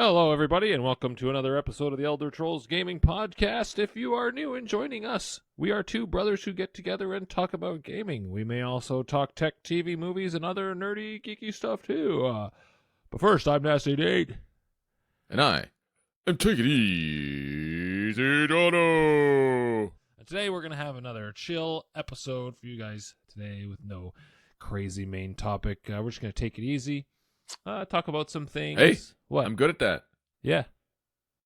Hello, everybody, and welcome to another episode of the Elder Trolls Gaming Podcast. If you are new and joining us, we are two brothers who get together and talk about gaming. We may also talk tech, TV, movies, and other nerdy, geeky stuff, too. But first, I'm Nasty Nate. And I am Take It Easy, Dono. And today, we're going to have another chill episode for you guys today with no crazy main topic. We're just going to take it easy, talk about some things. Hey, what? I'm good at that. Yeah.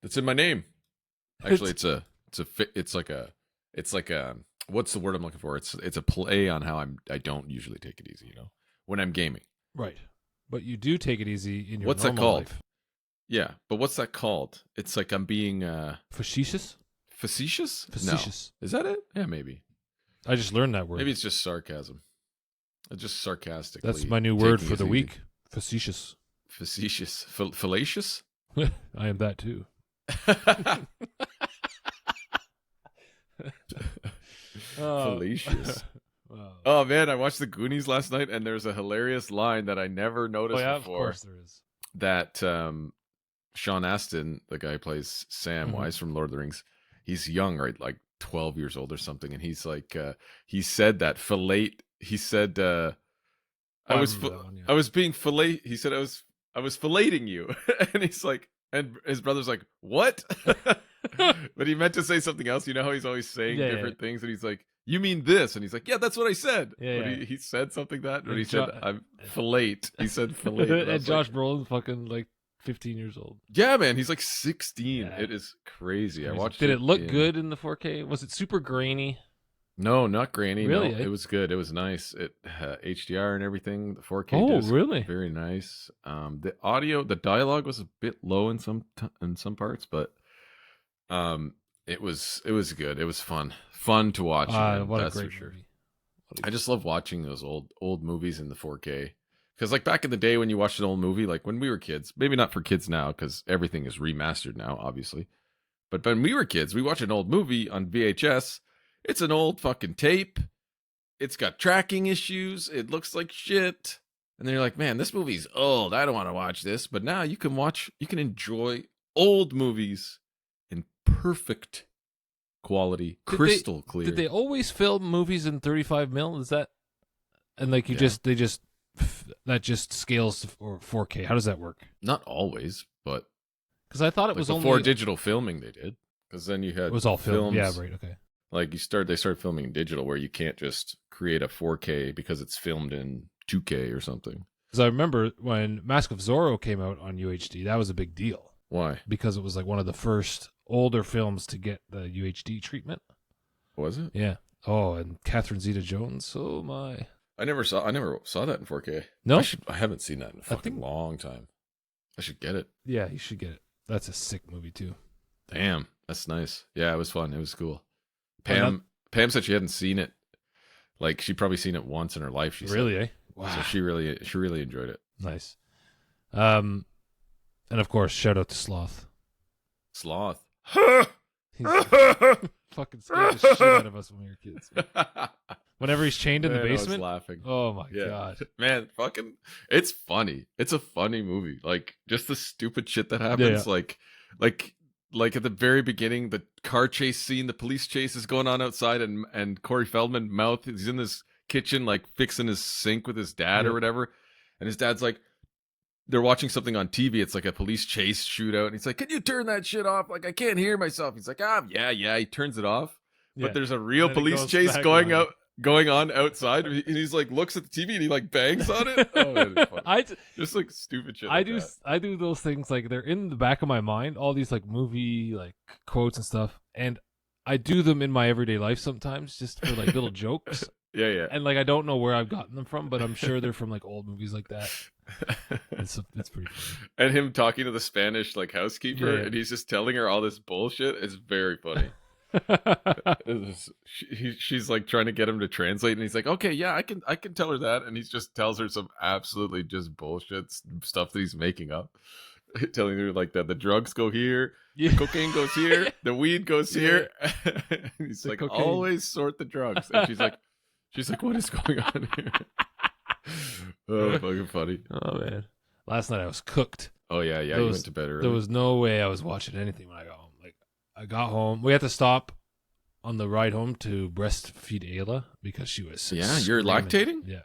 That's in my name. Actually, it's like a what's the word I'm looking for? It's a play on how I don't usually take it easy, when I'm gaming. Right. But you do take it easy in your What's that normal called? life. Yeah, but what's that called? It's like I'm being Facetious? facetious? Facetious. No. Is that it? Yeah, maybe. I just learned that word. Maybe it's just sarcasm. It's just sarcastic. That's my new word for the week. Facetious. Facetious. Fallacious? I am that too. Fallacious. Wow. Oh man, I watched the Goonies last night, and there's a hilarious line that I never noticed before. Of course there is. That Sean Astin, the guy who plays Samwise from Lord of the Rings, he's young, right? Like 12 years old or something, and he's like, he said that fillate. He said, I was being fillet. He said I was filleting you, and he's like, and his brother's like, what? But he meant to say something else. You know how he's always saying different things, and he's like, you mean this? And he's like, yeah, that's what I said. Yeah, but he said something but he said, I'm fillate. He said fillate. And Josh Brolin's fucking like 15 years old. Yeah, man, he's like 16. Yeah. It is crazy. I watched Did it look good in the 4K? Was it super grainy? No, not grainy. Really? No, it was good. It was nice. It HDR and everything. The 4K. Oh, disc, really? Very nice. The audio, the dialogue was a bit low in some parts, but it was good. It was fun to watch. What that's a great for sure. movie. I just love watching those old movies in the 4K. Because like back in the day when you watched an old movie, like when we were kids, maybe not for kids now because everything is remastered now, obviously. But when we were kids, we watched an old movie on VHS. It's an old fucking tape. It's got tracking issues. It looks like shit. And then you're like, man, this movie's old. I don't want to watch this. But now you can enjoy old movies in perfect quality, crystal clear. Did they always film movies in 35 mil? Is that, and like that just scales for 4K? How does that work? Not always, but because I thought it was before only digital filming they did. Because then you had it was all filmed. films. Yeah, right. Okay. Like they started filming in digital where you can't just create a 4K because it's filmed in 2K or something. Because I remember when Mask of Zorro came out on UHD, that was a big deal. Why? Because it was like one of the first older films to get the UHD treatment. Was it? Yeah. Oh, and Catherine Zeta-Jones. Oh my. I never saw that in 4K. No? I haven't seen that in a fucking long time. I should get it. Yeah, you should get it. That's a sick movie too. Damn, that's nice. Yeah, it was fun. It was cool. Pam said she hadn't seen it. Like she'd probably seen it once in her life. She really, said. Wow. So she really enjoyed it. Nice. And of course, shout out to Sloth. Sloth. He's fucking scared the shit out of us when we were kids. Whenever he's chained in the basement. I was laughing. Oh my god. Man, fucking it's funny. It's a funny movie. Like just the stupid shit that happens. Yeah. Like at the very beginning, the car chase scene, the police chase is going on outside, and Corey Feldman he's in this kitchen like fixing his sink with his dad or whatever, and his dad's like, they're watching something on TV. It's like a police chase shootout, and he's like, "Can you turn that shit off? Like I can't hear myself." He's like, yeah." He turns it off, but there's a real police chase going on outside, and he's like looks at the TV and he like bangs on it. Oh, it's funny. Just like stupid shit. I do those things like they're in the back of my mind, all these like movie like quotes and stuff, and I do them in my everyday life sometimes just for like little jokes. Yeah. And like I don't know where I've gotten them from, but I'm sure they're from like old movies like that. It's pretty funny. And him talking to the Spanish like housekeeper, and he's just telling her all this bullshit. It's very funny. She's like trying to get him to translate, and he's like, okay, yeah, I can tell her that, and he just tells her some absolutely just bullshit stuff that he's making up, telling her like that the drugs go here, the cocaine goes here, the weed goes here. He's the like cocaine. Always sort the drugs, and she's like what is going on here? Oh, fucking funny. Oh man, last night I was cooked. Oh yeah, There you was- went to bed early. There was no way I was watching anything when I got home. Like, I got home. We had to stop on the ride home to breastfeed Ayla because she was Yeah, you're screaming. lactating? Yeah,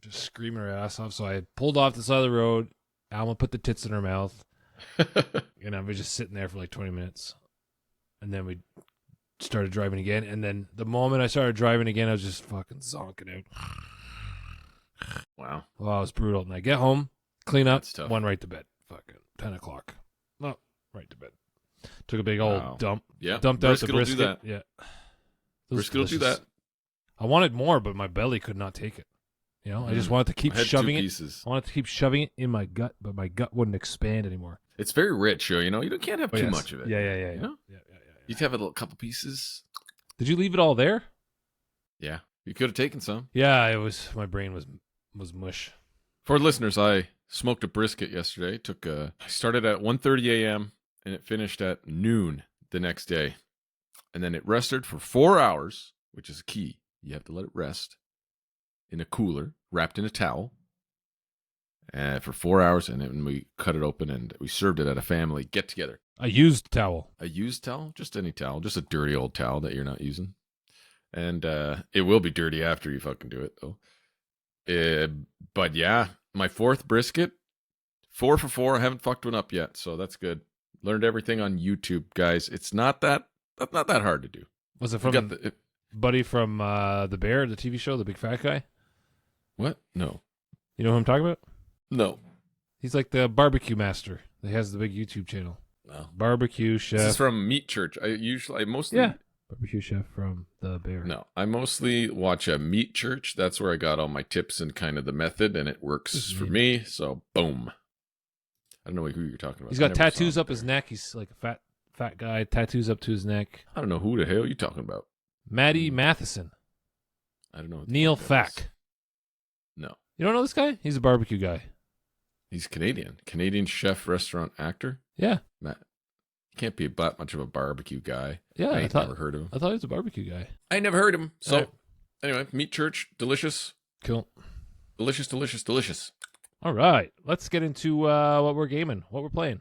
just screaming her ass off. So I pulled off the side of the road. Alma put the tits in her mouth, and I was just sitting there for like 20 minutes, and then we started driving again. And then the moment I started driving again, I was just fucking zonking out. Wow. Well, it was brutal. And I get home, clean up, That's tough. went right to bed. Fucking 10 o'clock. No, right to bed. Took a big old Wow. dump. Yeah. Dumped out the Brisket will do brisket. that. Yeah. It was Brisket will do delicious. that. I wanted more, but my belly could not take it. You know, I just wanted to keep I had shoving 2 it. pieces. I wanted to keep shoving it in my gut, but my gut wouldn't expand anymore. It's very rich, you know. You can't have too Yes. much of it. Yeah. You know? Yeah. You'd have a little couple pieces. Did you leave it all there? Yeah. You could have taken some. Yeah, it was. My brain was mush. For listeners, I smoked a brisket yesterday. I started at 1:30 a.m. and it finished at noon the next day. And then it rested for 4 hours, which is key. You have to let it rest in a cooler, wrapped in a towel, for 4 hours. And then we cut it open and we served it at a family get-together. A used towel. A used towel? Just any towel. Just a dirty old towel that you're not using. And it will be dirty after you fucking do it, though. But yeah, my 4th brisket, 4 for 4. I haven't fucked one up yet, so that's good. Learned everything on YouTube, guys. It's not that hard to do. Was it from Buddy from The Bear, the TV show, the big fat guy? What? No. You know who I'm talking about? No. He's like the barbecue master. He has the big YouTube channel. No. Barbecue chef. This is from Meat Church. I mostly barbecue chef from The Bear. No, I mostly watch a Meat Church. That's where I got all my tips and kind of the method, and it works for me. So boom. I don't know who you're talking about. He's got tattoos up his neck. He's like a fat guy. Tattoos up to his neck. I don't know who the hell you're talking about. Maddie Matheson. I don't know. Neil Fack. No. You don't know this guy? He's a barbecue guy. He's Canadian. Canadian chef, restaurant, actor. Yeah. Matt. He can't be that much of a barbecue guy. Yeah, I never heard of him. I thought he was a barbecue guy. I never heard of him. So, Right. Anyway, Meat Church, delicious. Cool. Delicious, delicious, delicious. All right. Let's get into what we're gaming, what we're playing.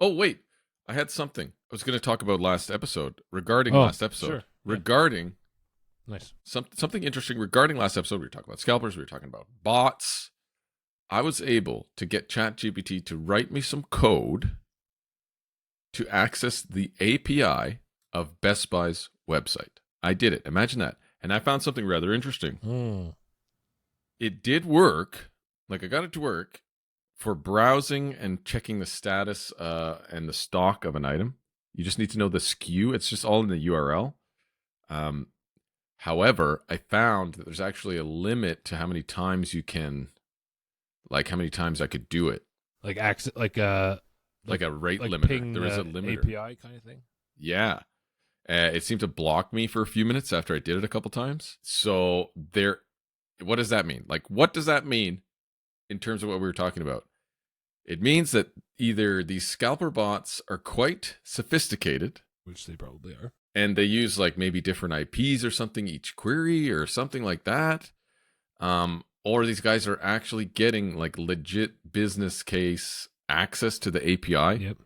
Oh, wait. I had something. I was going to talk about last episode. Sure. Regarding Nice. something interesting regarding last episode. We were talking about scalpers. We were talking about bots. I was able to get ChatGPT to write me some code to access the API of Best Buy's website. I did it. Imagine that. And I found something rather interesting. It did work. Like, I got it to work for browsing and checking the status and the stock of an item. You just need to know the SKU. It's just all in the URL. However, I found that there's actually a limit to how many times you can, like how many times I could do it. Like access, like a rate like limiter. ping, There is a limiter. API kind of thing. Yeah. It seemed to block me for a few minutes after I did it a couple times. So what does that mean? Like, what does that mean in terms of what we were talking about? It means that either these scalper bots are quite sophisticated, Which they probably are. and they use like maybe different IPs or something each query or something like that. Or these guys are actually getting like legit business case access to the API. Yep.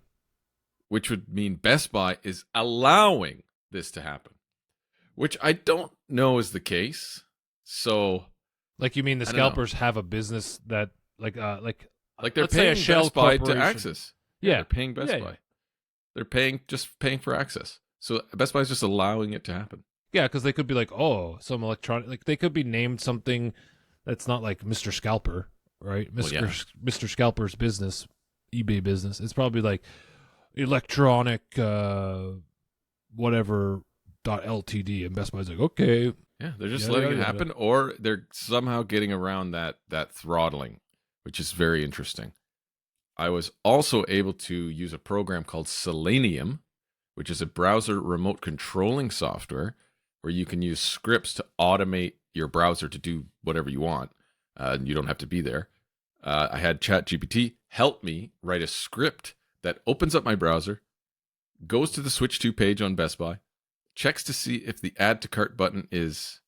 Which would mean Best Buy is allowing this to happen, which I don't know is the case. So, Like, you mean the I don't know. scalpers have a business that like they're let's say a paying shell Best Buy to corporation. access. Yeah. They're paying Best Yeah, Buy. yeah. They're paying for access. So Best Buy is just allowing it to happen. Yeah, because they could be like, oh, some electronic, like they could be named something that's not like Mr. Scalper, right? Well, yeah. Mr. Scalper's business, eBay business. It's probably like electronic, whatever .ltd, and Best Buy's like, okay, Yeah, they're just Yada, letting yada, it yada. happen, or they're somehow getting around that throttling, which is very interesting. I was also able to use a program called Selenium, which is a browser remote controlling software where you can use scripts to automate your browser to do whatever you want. You don't have to be there. I had ChatGPT help me write a script that opens up my browser, goes to the Switch 2 page on Best Buy, checks to see if the add to cart button is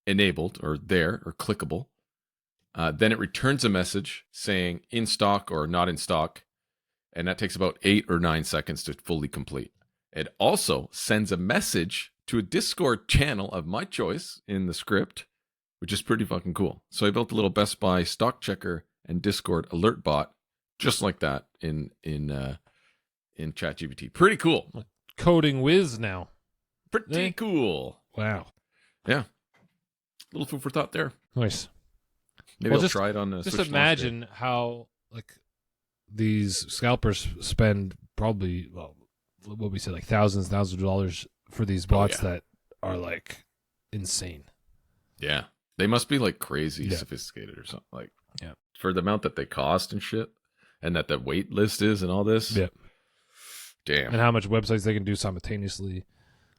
enabled or there or clickable. Then it returns a message saying in stock or not in stock. And that takes about 8 or 9 seconds to fully complete. It also sends a message to a Discord channel of my choice in the script, which is pretty fucking cool. So I built a little Best Buy stock checker and Discord alert bot just like that in ChatGPT. Pretty cool. Coding whiz now. Pretty cool. Wow. Yeah. Little food for thought there. Nice. Maybe I'll try it on the Just Switch imagine how these scalpers spend probably, what we said, like thousands of dollars for these bots that are like insane. Yeah. They must be like crazy sophisticated or something. For the amount that they cost and shit, and that the wait list is and all this. Yeah. Damn. And how much websites they can do simultaneously,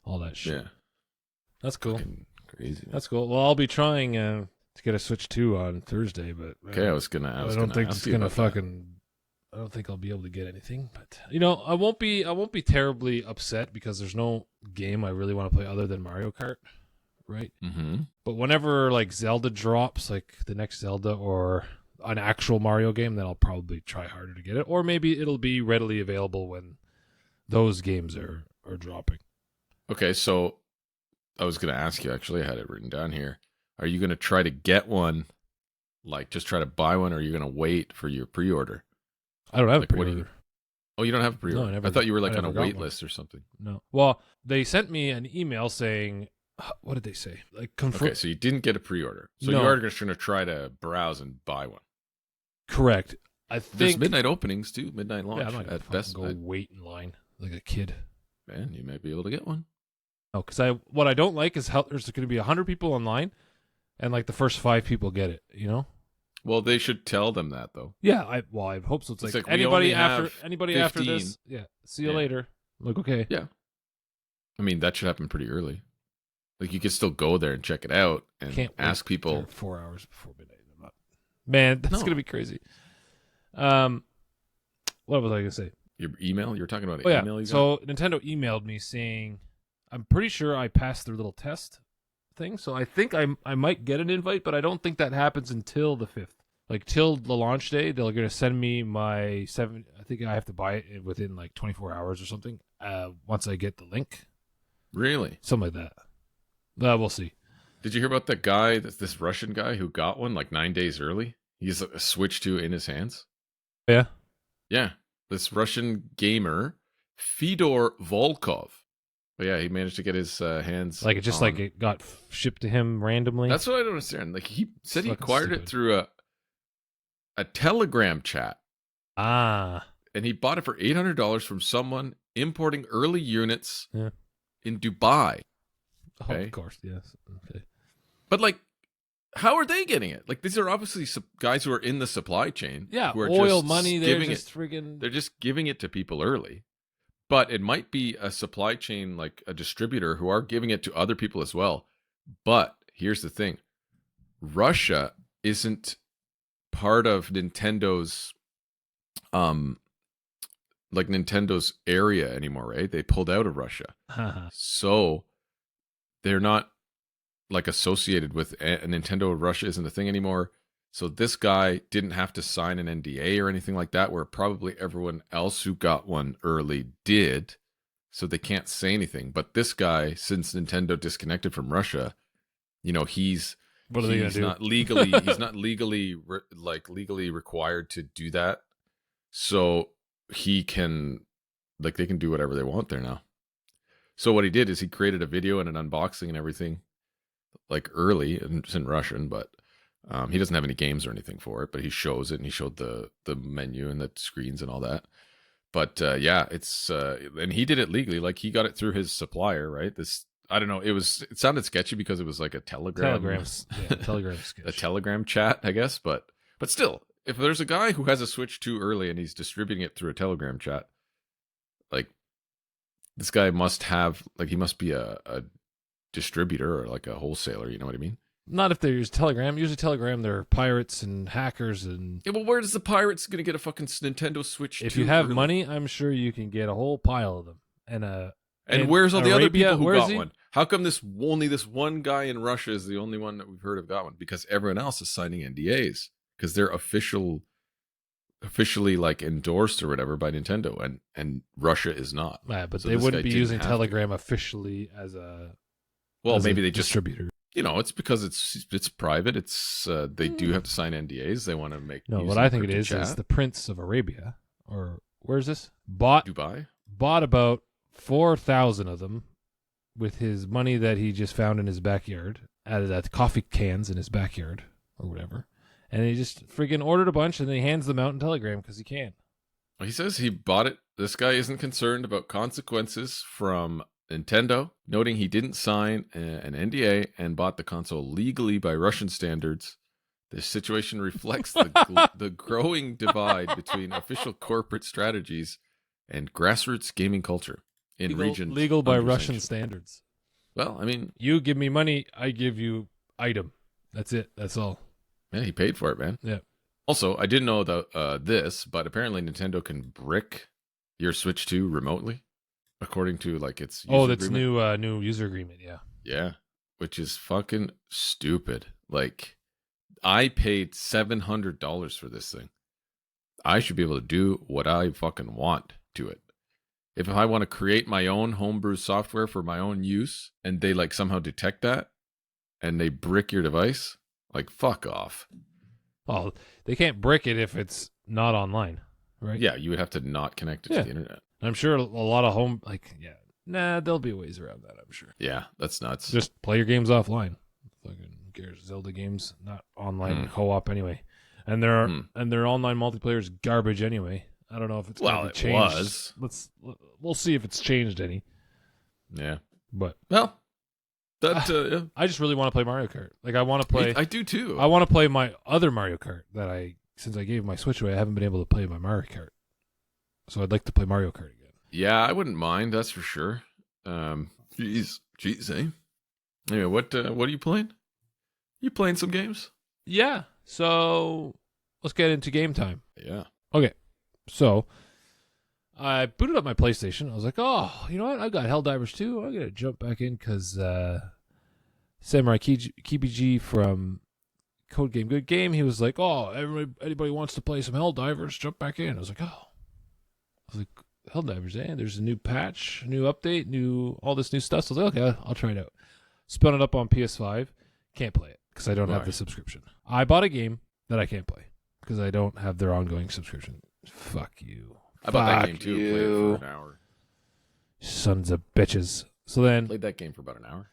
all that shit. Yeah. That's cool. Fucking crazy. That's cool. Well, I'll be trying to get a Switch 2 on Thursday, but okay, I don't think I'll be able to get anything, but I won't be terribly upset because there's no game I really want to play other than Mario Kart, right? Mm-hmm. But whenever like Zelda drops, like the next Zelda or an actual Mario game, then I'll probably try harder to get it, or maybe it'll be readily available when those games are dropping. Okay, so I was going to ask you, actually, I had it written down here. Are you going to try to get one, like just try to buy one, or are you going to wait for your pre-order? I don't have like, a pre-order. Oh, you don't have a pre-order? No, I thought you were like on a wait list or something. No. Well, they sent me an email saying, what did they say? Like Okay, so you didn't get a pre-order. So No. you are just going to try to browse and buy one. Correct. I think There's midnight openings too, midnight launch I'm not gonna at Best go wait in line like a kid. Man, you might be able to get one. No, because what I don't like is how there's going to be 100 people online, and like the first 5 people get it. Well, they should tell them that though. Yeah, I hope so. It's like we anybody only after have anybody after 15. this. Yeah, see you later. I'm like, okay. Yeah. I mean, that should happen pretty early. Like you could still go there and check it out and Can't ask wait people. for 4 hours before midnight. Man, that's gonna be crazy. What was I gonna say? Your email? You were talking about an email you got? So Nintendo emailed me saying, I'm pretty sure I passed their little test thing, so I think I might get an invite, but I don't think that happens until the 5th. Like till the launch day, they're gonna send me my 7. I think I have to buy it within like 24 hours or something. Once I get the link. Really? Something like that. We'll see. Did you hear about that guy, this Russian guy who got one like 9 days early? He's a Switch 2 in his hands. Yeah? Yeah. This Russian gamer, Fedor Volkov. But yeah, he managed to get his hands Like it just like it got shipped to him randomly? That's what I don't understand. Like he said he Fucking acquired it through a Telegram chat. Ah. And he bought it for $800 from someone importing early units Yeah. in Dubai. Oh, Okay. of course, yes. Okay. But like, how are they getting it? Like, these are obviously guys who are in the supply chain. Yeah, who are oil, just money, they're giving just friggin'... They're just giving it to people early. But it might be a supply chain, like a distributor, who are giving it to other people as well. But here's the thing. Russia isn't part of Nintendo's Nintendo's area anymore, right? They pulled out of Russia. So they're not like associated with Nintendo. Russia isn't a thing anymore. So this guy didn't have to sign an NDA or anything like that, where probably everyone else who got one early did. So they can't say anything. But this guy, since Nintendo disconnected from Russia, he's What are they gonna do? He's not legally required to do that. So he can, they can do whatever they want there now. So what he did is he created a video and an unboxing and everything, like early, and it's in Russian, but he doesn't have any games or anything for it, but he shows it, and he showed the menu and the screens and all that. But yeah, it's and he did it legally, like he got it through his supplier, right? I don't know, it sounded sketchy because it was like a Telegram sketch. A Telegram chat, I guess, but still, if there's a guy who has a Switch too early and he's distributing it through a Telegram chat, like this guy must have, like, he must be a distributor or like a wholesaler, you know what I mean? Not if they use Telegram. Usually Telegram, they're pirates and hackers and... Yeah, well, where does the pirates going to get a fucking Nintendo Switch? If you have money, I'm sure you can get a whole pile of them. And where's all the other people who got one? How come only this one guy in Russia is the only one that we've heard of got one? Because everyone else is signing NDAs because they're officially like endorsed or whatever by Nintendo, and Russia is not. Yeah, but So they this wouldn't guy be didn't using have to. Telegram officially as a Maybe they just, distributor. it's because it's private. It's they do have to sign NDAs. They want to make No, use what of I think it crypto is chat. the Prince of Arabia, or where's this? Bought Dubai. about 4,000 of them with his money that he just found in his backyard, out of that coffee cans in his backyard or whatever. And he just freaking ordered a bunch and then he hands them out in Telegram because he can. Well, he says he bought it. This guy isn't concerned about consequences from Nintendo, noting he didn't sign an NDA and bought the console legally by Russian standards. This situation reflects the growing divide between official corporate strategies and grassroots gaming culture in regions legal by under Russian sanction. standards. Well, I mean, You give me money, I give you item. That's it. That's all. yeah, he paid for it, man. Yeah. Also, I didn't know this, but apparently Nintendo can brick your Switch 2 remotely, according to like its user That's agreement. new user agreement. Yeah. Yeah, which is fucking stupid. Like, I paid $700 for this thing. I should be able to do what I fucking want to it. If I want to create my own homebrew software for my own use, and they like somehow detect that, and they brick your device, like fuck off. Well, they can't brick it if it's not online, right? Yeah, you would have to not connect it Yeah. to the internet. I'm sure a lot of there'll be ways around that, I'm sure. Yeah, that's nuts. Just play your games offline. Fucking who cares? Zelda games, not online co-op anyway. And their online multiplayer is garbage anyway. I don't know if it's going to be changed. We'll see if it's changed any. Yeah. But Well, that I just really want to play Mario Kart. Like I want to play. I do too. I want to play my other Mario Kart that since I gave my Switch away, I haven't been able to play my Mario Kart. So I'd like to play Mario Kart again. Yeah, I wouldn't mind. That's for sure. Jeez, eh? Anyway, what are you playing? You playing some games? Yeah. So let's get into game time. Yeah. Okay. So I booted up my PlayStation. I was like, oh, you know what? I got Helldivers 2. I'm going to jump back in because Samurai Kibiji from Code Game Good Game, he was like, oh, anybody wants to play some Helldivers, jump back in. I was like, Helldivers, there's a new patch, new update, all this new stuff. So I was like, okay, I'll try it out. Spun it up on PS5. Can't play it because I don't have the subscription. I bought a game that I can't play because I don't have their ongoing subscription. Fuck you. I bought that game too. Played it for an hour. Sons of bitches. So then Played that game for about an hour.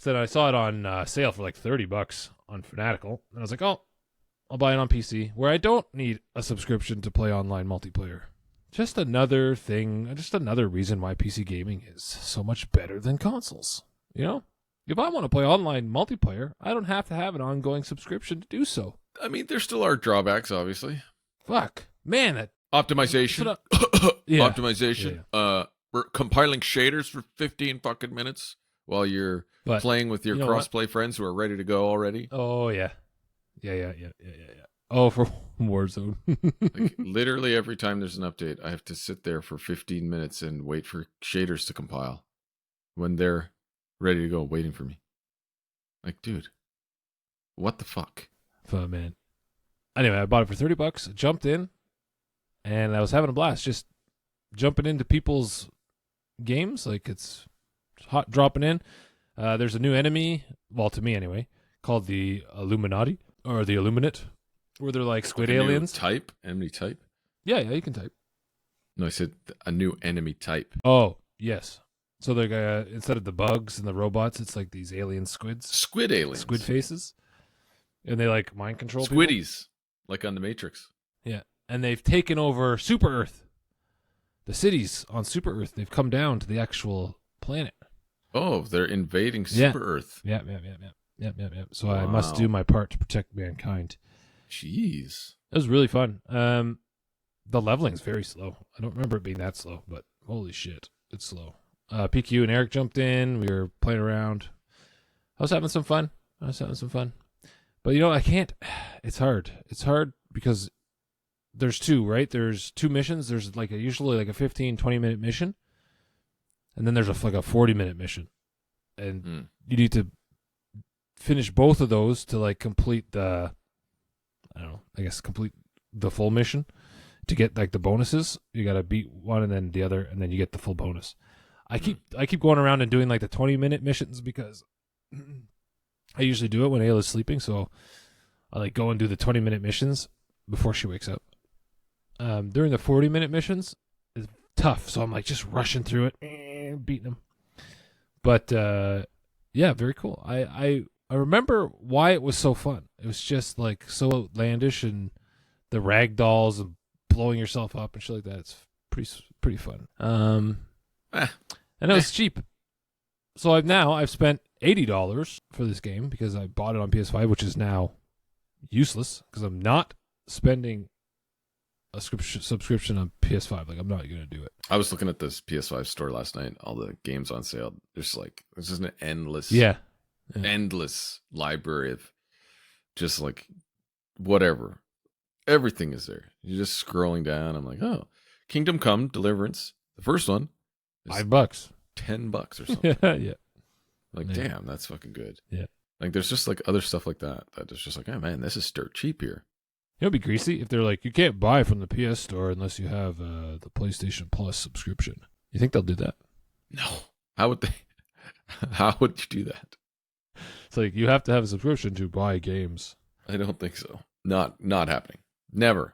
I saw it on sale for like $30 on Fanatical. And I was like, oh, I'll buy it on PC where I don't need a subscription to play online multiplayer. Just another thing, just another reason why PC gaming is so much better than consoles. You know? If I want to play online multiplayer, I don't have to have an ongoing subscription to do so. I mean, there still are drawbacks, obviously. Fuck. Man, that... Optimization. Yeah. Optimization. Yeah. We're compiling shaders for 15 fucking minutes while you're playing with your crossplay friends who are ready to go already. Oh, yeah. Yeah. Oh, for Warzone. Like, literally every time there's an update, I have to sit there for 15 minutes and wait for shaders to compile when they're ready to go, waiting for me. Like, dude, what the fuck? Fun, man. Anyway, I bought it for $30. Jumped in, and I was having a blast just jumping into people's games. Like, it's hot dropping in. There's a new enemy, well, to me anyway, called the Illuminati, or the Illuminate, where they're like squid aliens. Enemy type? Yeah, you can type. No, I said a new enemy type. Oh, yes. So they're instead of the bugs and the robots, it's like these alien squids. Squid aliens. Squid faces. And they like mind control Squiddies, like on the Matrix. Yeah. And they've taken over Super Earth. The cities on Super Earth, they've come down to the actual planet. Oh, they're invading Super Earth. Yeah. So wow. I must do my part to protect mankind. Jeez. It was really fun. The leveling's very slow. I don't remember it being that slow, but holy shit, it's slow. PQ and Eric jumped in. We were playing around. I was having some fun. But, I can't. It's hard. It's hard because there's two, right? There's two missions. There's usually a 15, 20-minute mission. And then there's a 40-minute mission. and you need to finish both of those to like complete the, complete the full mission to get like the bonuses. You got to beat one and then the other, and then you get the full bonus. I keep going around and doing like the 20-minute missions because I usually do it when Ayla's sleeping, so I like go and do the 20-minute missions before she wakes up. During the 40-minute missions, it's tough, so I'm like just rushing through it and beating them. But yeah, very cool. I remember why it was so fun. It was just like so outlandish, and the rag dolls and blowing yourself up and shit like that. It's pretty fun. And it was cheap. So I've spent $80 for this game because I bought it on PS5, which is now useless because I'm not spending a subscription on PS5. Like, I'm not going to do it. I was looking at this PS5 store last night. All the games on sale. There's just an endless, endless library of just like whatever. Everything is there. You're just scrolling down. I'm like, oh, Kingdom Come Deliverance, the first one, $5, $10 or something. Yeah. Like, damn, that's fucking good. Yeah. Like, there's just like other stuff like that is just like, oh man, this is dirt cheap here. It'd be greasy if they're like, you can't buy from the PS store unless you have the PlayStation Plus subscription. You think they'll do that? No. How would they? How would you do that? It's like you have to have a subscription to buy games. I don't think so. Not happening. Never.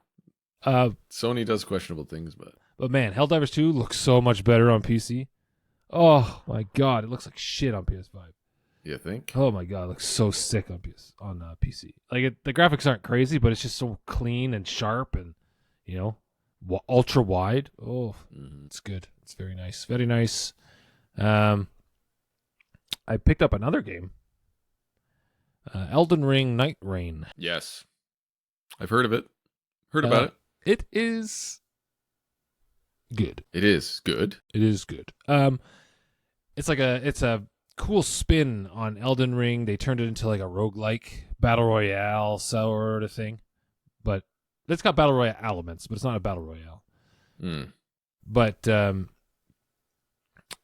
Sony does questionable things, but man, Helldivers 2 looks so much better on PC. Oh my god, it looks like shit on PS5. You think? Oh my god, it looks so sick on PC. Like the graphics aren't crazy, but it's just so clean and sharp, and ultra wide. Oh, It's good. It's very nice. Very nice. I picked up another game. Elden Ring Nightreign. Yes. I've heard of it. Heard about it. It is good. It is good. It is good. It's a cool spin on Elden Ring. They turned it into like a roguelike battle royale sort of thing. But it's got battle royale elements, but it's not a battle royale. But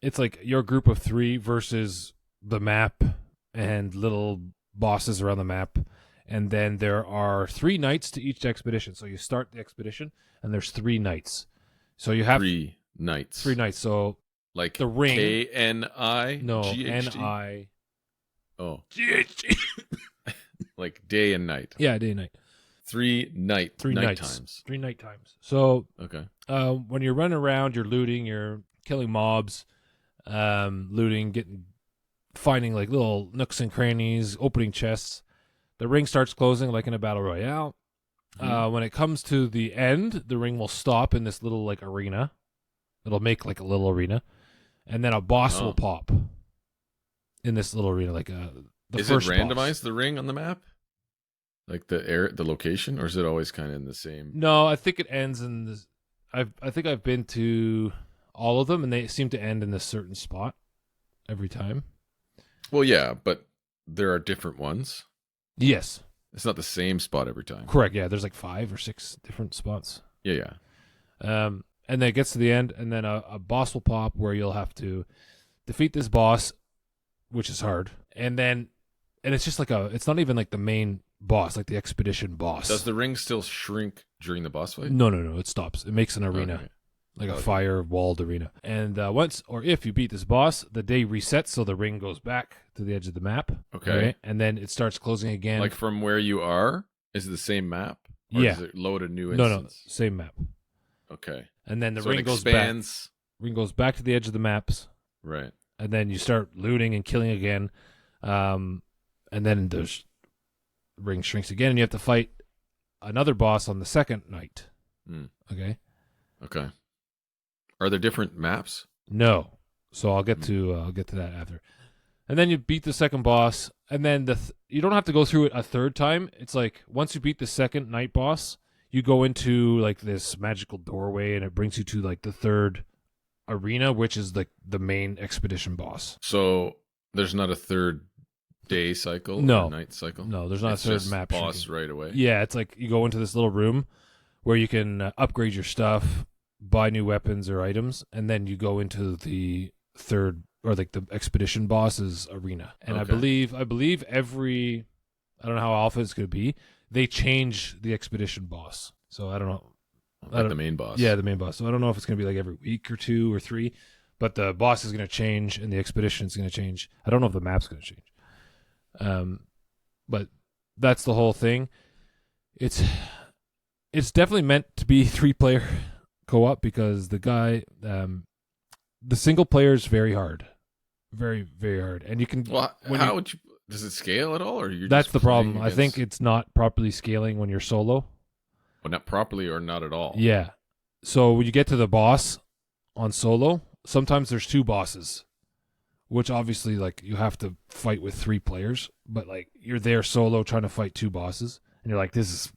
it's like your group of 3 versus the map and little bosses around the map. And then there are 3 nights to each expedition. So you start the expedition, and there's 3 nights. So you have 3 nights. 3 nights. So like the ring. KNI? No, GHT? NI. Oh. GHT. Like day and night. Yeah, day and night. 3 night nights. times. 3 night times. So okay. When you're running around, you're looting, you're killing mobs, looting, finding like little nooks and crannies, opening chests. The ring starts closing like in a battle royale. When it comes to the end, the ring will stop in this little like arena. It'll make like a little arena, and then a boss will pop in this little arena. Like is first it randomized boss. The ring on the map, like the location, or is it always kind of in the same? No, I think it ends in this. I think I've been to all of them, and they seem to end in this certain spot every time. Well, yeah, but there are different ones. Yes. It's not the same spot every time. Correct, yeah. There's like 5 or 6 different spots. Yeah. And then it gets to the end, and then a boss will pop where you'll have to defeat this boss, which is hard. And it's just like it's not even like the main boss, like the expedition boss. Does the ring still shrink during the boss fight? No, it stops. It makes an arena. Okay. Like a fire-walled arena. And once or if you beat this boss, the day resets, so the ring goes back to the edge of the map. Okay. And then it starts closing again. Like from where you are? Is it the same map? Or Yeah. does it load a new instance? No, same map. Okay. And then the so ring it goes expands. back. Ring goes back to the edge of the maps. Right. And then you start looting and killing again. And then the ring shrinks again, and you have to fight another boss on the second night. Okay. Are there different maps? No. So I'll get to that after. And then you beat the second boss, and then you don't have to go through it a third time. It's like once you beat the second night boss, you go into like this magical doorway, and it brings you to like the third arena, which is like the main expedition boss. So there's not a third day cycle No. or night cycle? No, there's not it's a third just map. boss right away? Yeah, it's like you go into this little room where you can upgrade your stuff, buy new weapons or items, and then you go into the third or like the expedition boss's arena. And Okay. I believe every, I don't know how often it's going to be, they change the expedition boss. So I don't know. Like the main boss. Yeah, the main boss. So I don't know if it's going to be like every week or 2 or 3, but the boss is going to change and the expedition is going to change. I don't know if the map's going to change. But that's the whole thing. It's definitely meant to be 3-player co-op because the guy, the single player is very hard, very very hard, and you can. Well, would you? Does it scale at all, or you're? That's just the problem. against... I think it's not properly scaling when you're solo. Well, not properly or not at all. Yeah. So when you get to the boss on solo, sometimes there's 2 bosses, which obviously like you have to fight with 3 players, but like you're there solo trying to fight 2 bosses, and you're like, this is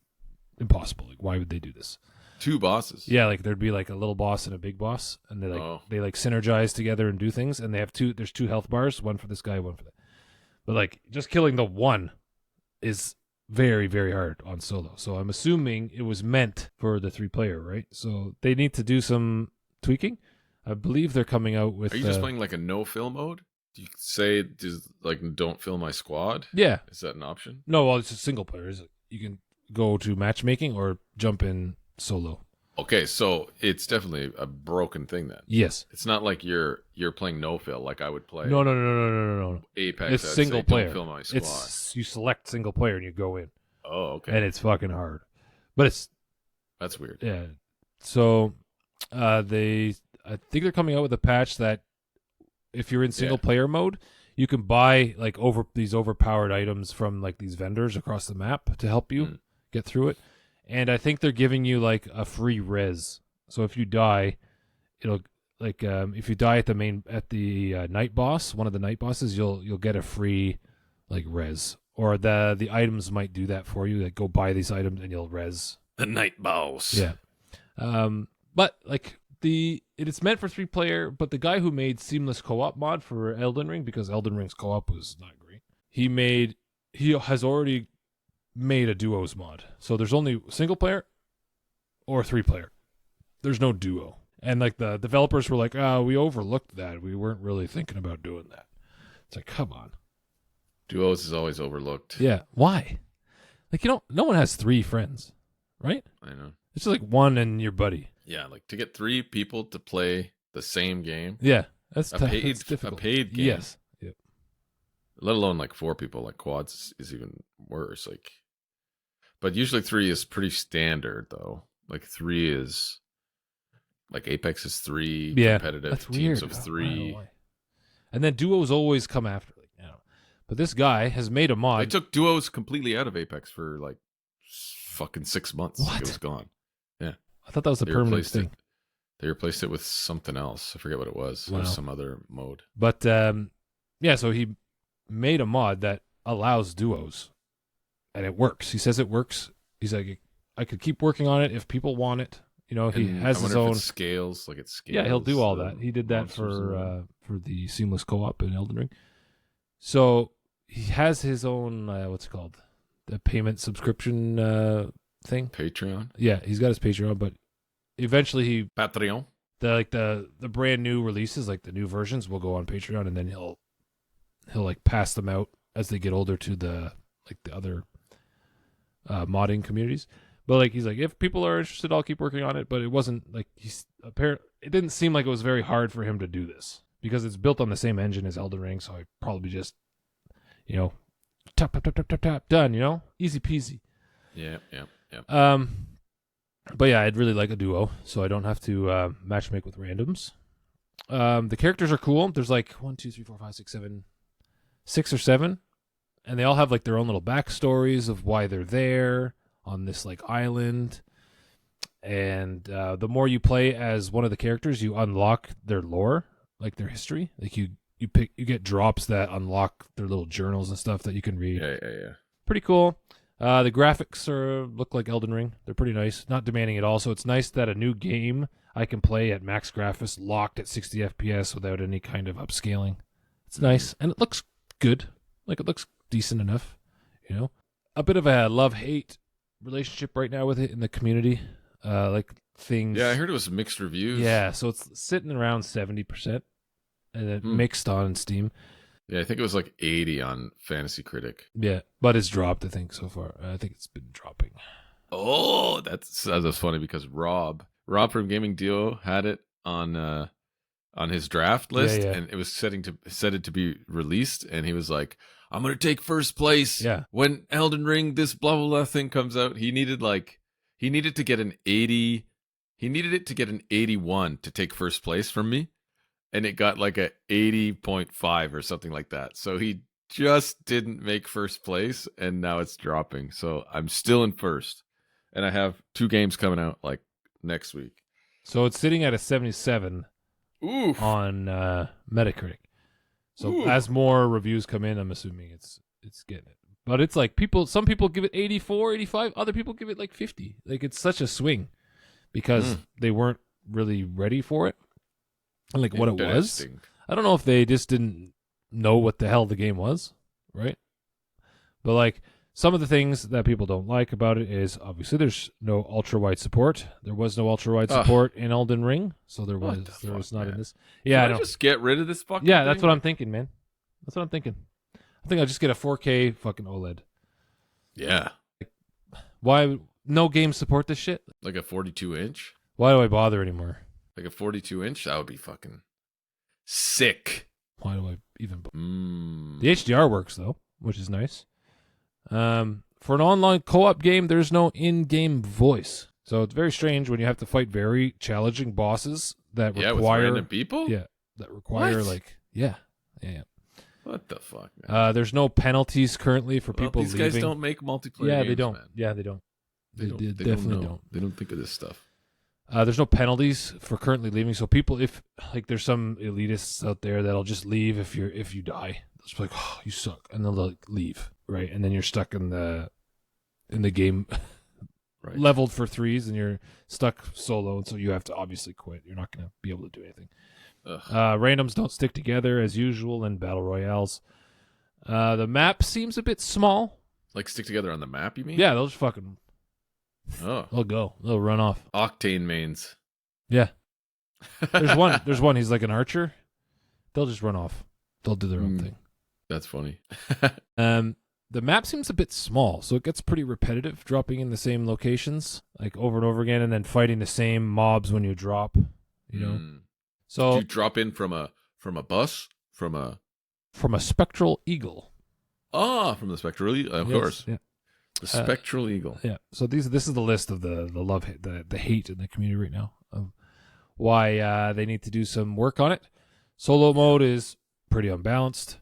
impossible. Like, why would they do this? 2 bosses. Yeah, like there'd be like a little boss and a big boss, and they like synergize together and do things, and they have 2. There's 2 health bars, one for this guy, one for that. But like just killing the one is very very hard on solo. So I'm assuming it was meant for the 3-player, right? So they need to do some tweaking. I believe they're coming out with. Are you just playing like a no-fill mode? Do you say just like don't fill my squad? Yeah. Is that an option? No, well, it's a single player. You can go to matchmaking or jump in solo. Okay, so it's definitely a broken thing then. Yes. It's not like you're playing no-fill like I would play. No. Apex. It's I'd single say, player. Don't fill my squad. It's you select single player and you go in. Oh, okay. And it's fucking hard, but it's That's weird. yeah. So, I think they're coming out with a patch that if you're in single player mode, you can buy like these overpowered items from like these vendors across the map to help you get through it. And I think they're giving you like a free res. So if you die, it'll like if you die at the night boss, one of the night bosses, you'll get a free like res. Or the items might do that for you. Like go buy these items and you'll res. The night boss. Yeah. But like it's meant for 3-player, but the guy who made seamless co-op mod for Elden Ring, because Elden Ring's co-op was not great, he has already made a duos mod. So there's only single player or 3-player. There's no duo. And like the developers were like, we overlooked that. We weren't really thinking about doing that. It's like, come on. Duos is always overlooked. Yeah. Why? Like, no one has 3 friends, right? I know. It's just like 1 and your buddy. Yeah, like to get 3 people to play the same game. Yeah. That's That's difficult. a paid game. Yes. Yep. Let alone like 4 people. Like quads is even worse. Like, but usually 3 is pretty standard though. Like 3 is like Apex is 3 competitive that's teams weird. of I don't 3. know why. And then duos always come after. Like, but this guy has made a mod. They took duos completely out of Apex for like fucking 6 months. What? It was gone. Yeah. I thought that was a permanent thing. They replaced it with something else. I forget what it was. It was some other mode. But so he made a mod that allows duos, and it works. He says it works. He's like, I could keep working on it if people want it. He has his own. If it scales, like it scales. Yeah, he'll do all that. He did that for the seamless co-op in Elden Ring. So he has his own what's it called, the payment subscription thing. Patreon. Yeah, he's got his Patreon, but eventually Patreon. the brand new releases, like the new versions, will go on Patreon, and then he'll like pass them out as they get older to the other modding communities. But like he's like, if people are interested, I'll keep working on it. But it wasn't like it didn't seem like it was very hard for him to do this because it's built on the same engine as Elden Ring. So I probably just tap done. Easy peasy. Yeah. But yeah, I'd really like a duo, so I don't have to matchmake with randoms. The characters are cool. There's like 1, 2, 3, 4, 5, 6, 7, 6 or 7, and they all have like their own little backstories of why they're there on this like island. And the more you play as one of the characters, you unlock their lore, like their history. Like you get drops that unlock their little journals and stuff that you can read. Yeah. Pretty cool. The graphics look like Elden Ring. They're pretty nice, not demanding at all. So it's nice that a new game I can play at max graphics, locked at 60 FPS without any kind of upscaling. It's nice, and it looks good. Like it looks decent enough. A bit of a love-hate relationship right now with it in the community. Like things. Yeah, I heard it was mixed reviews. Yeah, so it's sitting around 70%, and it mixed on Steam. Yeah, I think it was like 80 on Fantasy Critic. Yeah, but it's dropped, I think, so far. I think it's been dropping. Oh, that's funny because Rob from Gaming Duo had it on his draft list, and it was set it to be released, and he was like, "I'm gonna take first place." Yeah. When Elden Ring, this blah blah blah thing comes out, he needed to get an 80. He needed it to get an 81 to take first place from me, and it got like a 80.5 or something like that. So he just didn't make first place, and now it's dropping. So I'm still in first, and I have 2 games coming out like next week. So it's sitting at a 77 Oof. on Metacritic. So Oof. as more reviews come in, I'm assuming it's getting it. But it's like some people give it 84, 85, other people give it like 50. Like it's such a swing because they weren't really ready for it. And like what it was. I don't know if they just didn't know what the hell the game was, right? But like some of the things that people don't like about it is obviously there's no ultra-wide support. There was no ultra-wide support in Elden Ring, so there was not in this. Yeah, I just get rid of this fucking Yeah, thing? that's what I'm thinking, man. That's what I'm thinking. I think I'll just get a 4K fucking OLED. Yeah. Why no games support this shit? Like a 42-inch? Why do I bother anymore? Like a 42-inch? That would be fucking sick. Why do I even The HDR works though, which is nice. For an online co-op game, there's no in-game voice. So it's very strange when you have to fight very challenging bosses that require with random people? Yeah, that require What? yeah. What the fuck, man? There's no penalties currently for people these leaving. guys don't make multiplayer Yeah, games, they don't. man. Yeah, they don't. They definitely don't. They don't think of this stuff. There's no penalties for currently leaving. So people, if like there's some elitists out there that'll just leave if you die. They'll just be like, oh, you suck, and they'll like leave, right? And then you're stuck in the game, right, leveled for 3s, and you're stuck solo, and so you have to obviously quit. You're not going to be able to do anything. Randoms don't stick together as usual in battle royales. The map seems a bit small. Like stick together on the map, you mean? Yeah, they'll just fucking. Oh, They'll go. They'll run off. Octane mains. Yeah. There's one. There's one. He's like an archer. They'll just run off. They'll do their own thing. That's funny. The map seems a bit small, so it gets pretty repetitive, dropping in the same locations like over and over again, and then fighting the same mobs when you drop. You know. So did you drop in from a bus from a spectral eagle. From the spectral eagle, of course. Yeah. The spectral eagle. Yeah. So this is the list of the love the hate in the community right now of why they need to do some work on it. Solo mode is pretty unbalanced.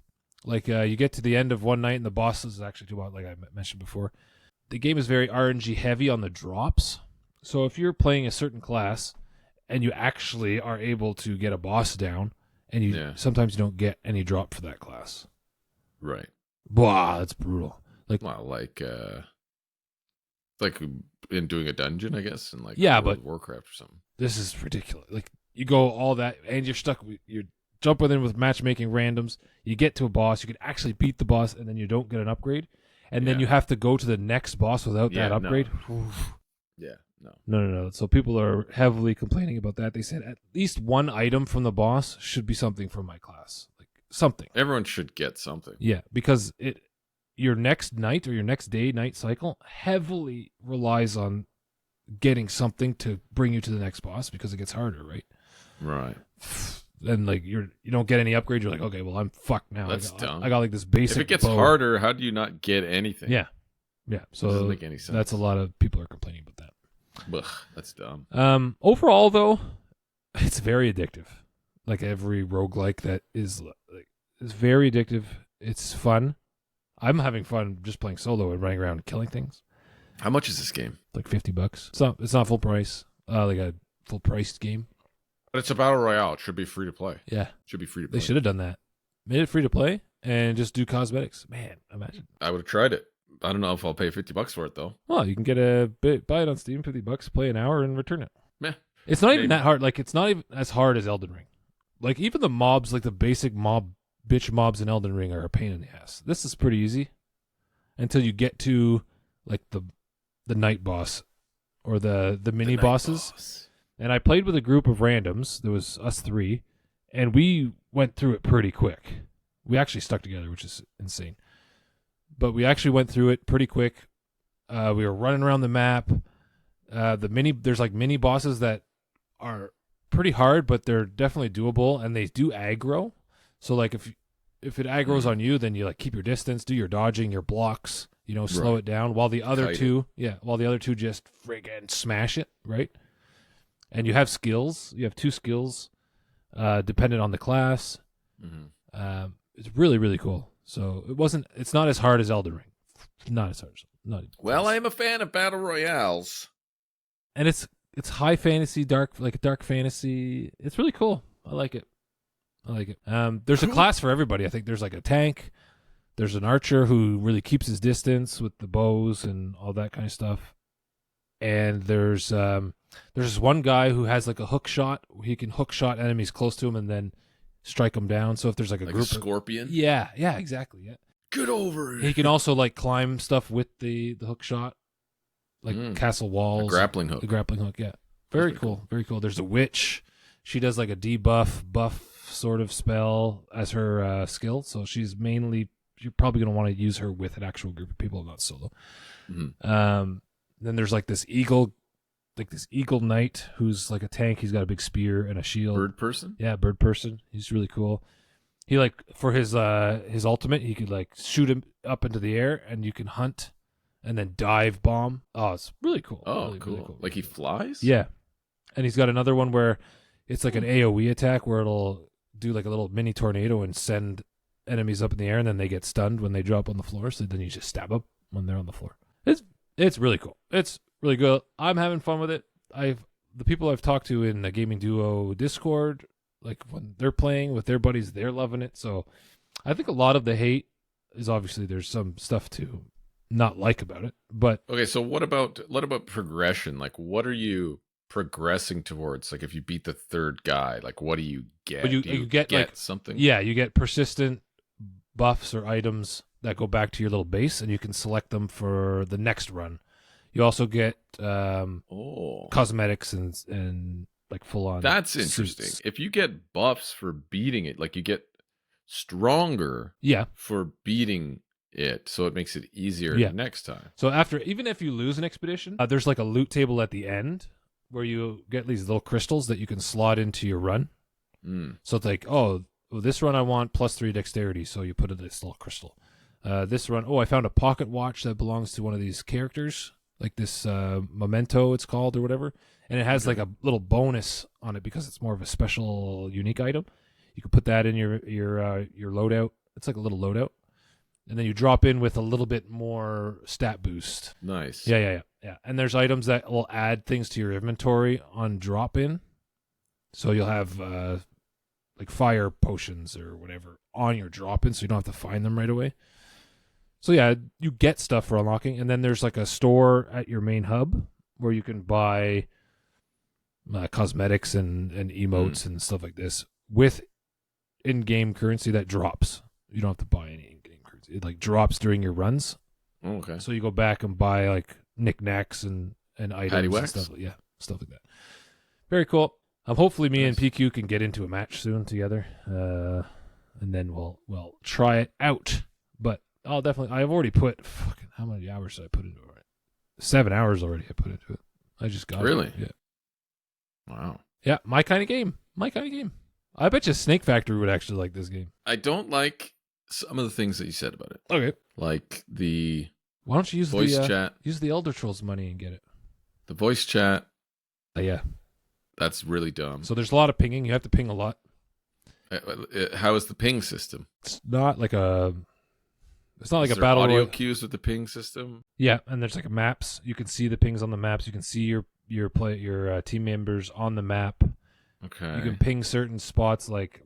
Like you get to the end of one night and the bosses is actually too like I mentioned before. The game is very RNG heavy on the drops. So if you're playing a certain class and you actually are able to get a boss down, and sometimes you don't get any drop for that class. Right. Wow, that's brutal. Like in doing a dungeon, I guess, and like World of Warcraft or something. This is ridiculous. Like you go all that, and you're stuck. You're jumping in with matchmaking randoms. You get to a boss, you could actually beat the boss, and then you don't get an upgrade, and then you have to go to the next boss without that upgrade. No. No. So people are heavily complaining about that. They said at least one item from the boss should be something from my class, like something. Everyone should get something. Yeah, because your next night or your next night cycle heavily relies on getting something to bring you to the next boss because it gets harder, right? Right. Then like you don't get any upgrades, you're like, okay, well I'm fucked now. That's dumb. I got like this basic. If it gets harder, how do you not get anything? Yeah. So it doesn't make any sense. That's a lot of people are complaining about that. Ugh, that's dumb. Overall though, it's very addictive. Like every roguelike that is it's very addictive. It's fun. I'm having fun just playing solo and running around and killing things. How much is this game? Like $50. It's not full price. Like a full priced game. But it's a battle royale. It should be free to play. Yeah. It should be free to play. They should have done that. Made it free to play and just do cosmetics. Man, imagine. I would have tried it. I don't know if I'll pay $50 for it though. Well, you can get buy it on Steam, $50, play an hour and return it. Meh. It's not even that hard. Like it's not even as hard as Elden Ring. Like even the mobs, like the basic bitch mobs in Elden Ring are a pain in the ass. This is pretty easy until you get to like the night boss or the mini bosses. And I played with a group of randoms. There was us 3, and we went through it pretty quick. We actually stuck together, which is insane. But we actually went through it pretty quick. We were running around the map. There's like mini bosses that are pretty hard, but they're definitely doable, and they do aggro. So like if it aggroes on you, then you like keep your distance, do your dodging, your blocks, slow it down. While the other two just friggin' smash it, right? And you have skills. You have 2 skills, dependent on the class. Mm-hmm. It's really, really cool. So it's not as hard as Elden Ring. Not as hard. Well, I am a fan of battle royales. And it's high fantasy, dark fantasy. It's really cool. I like it. There's a class for everybody. I think there's like a tank. There's an archer who really keeps his distance with the bows and all that kind of stuff. And there's this one guy who has like a hook shot. He can hook shot enemies close to him and then strike them down. So if there's like a group, scorpion. Yeah, exactly. Yeah. Get over it. He can also like climb stuff with the hook shot, like castle walls. A grappling hook. The grappling hook. Yeah. Very cool. Very cool. There's a witch. She does like a buff sort of spell as her skill. So you're probably going to want to use her with an actual group of people, not solo. Mm-hmm. Then there's like this eagle knight who's like a tank. He's got a big spear and a shield. Bird person? Yeah, bird person. He's really cool. He like for his ultimate, he could like shoot him up into the air, and you can hunt and then dive bomb. Oh, it's really cool. Oh, really, cool. Really cool. Like he flies? Yeah. And he's got another one where it's like an AoE attack where it'll do like a little mini tornado and send enemies up in the air, and then they get stunned when they drop on the floor. So then you just stab them when they're on the floor. It's really cool. It's really good. I'm having fun with it. The people I've talked to in the Gaming Duo Discord, like when they're playing with their buddies, they're loving it. So I think a lot of the hate is obviously there's some stuff to not like about it. But okay, so what about progression? Like, what are you progressing towards? Like, if you beat the third guy, like, what do you get? You get like something. Yeah, you get persistent buffs or items that go back to your little base, and you can select them for the next run. You also get cosmetics and like full on. That's interesting. Suits. If you get buffs for beating it, like you get stronger. Yeah. For beating it, so it makes it easier next time. So even if you lose an expedition, there's like a loot table at the end where you get these little crystals that you can slot into your run. So it's like, this run I want +3 dexterity, so you put in this little crystal. This run, I found a pocket watch that belongs to one of these characters, like this memento it's called or whatever, and it has like a little bonus on it because it's more of a special unique item. You can put that in your loadout. It's like a little loadout, and then you drop in with a little bit more stat boost. Nice. Yeah. And there's items that will add things to your inventory on drop in, so you'll have like fire potions or whatever on your drop in, so you don't have to find them right away. So yeah, you get stuff for unlocking, and then there's like a store at your main hub where you can buy cosmetics and emotes and stuff like this with in-game currency that drops. You don't have to buy any in-game currency. It like drops during your runs. Oh, okay. So you go back and buy like knickknacks and items and stuff. Stuff like that. Very cool. Hopefully me and PQ can get into a match soon together, and then we'll try it out. But I've already put how many hours did I put into it? 7 hours already I put into it. I just got really? It. Yeah. Wow. Yeah, my kind of game. I bet you Snake Factory would actually like this game. I don't like some of the things that you said about it. Okay. Like the why don't you use voice chat? Use the Elder Trolls money and get it. The voice chat. Yeah. That's really dumb. So there's a lot of pinging. You have to ping a lot. How is the ping system? It's not like a Is battle audio cues with the ping system. Yeah, and there's like maps. You can see the pings on the maps. You can see your team members on the map. Okay. You can ping certain spots like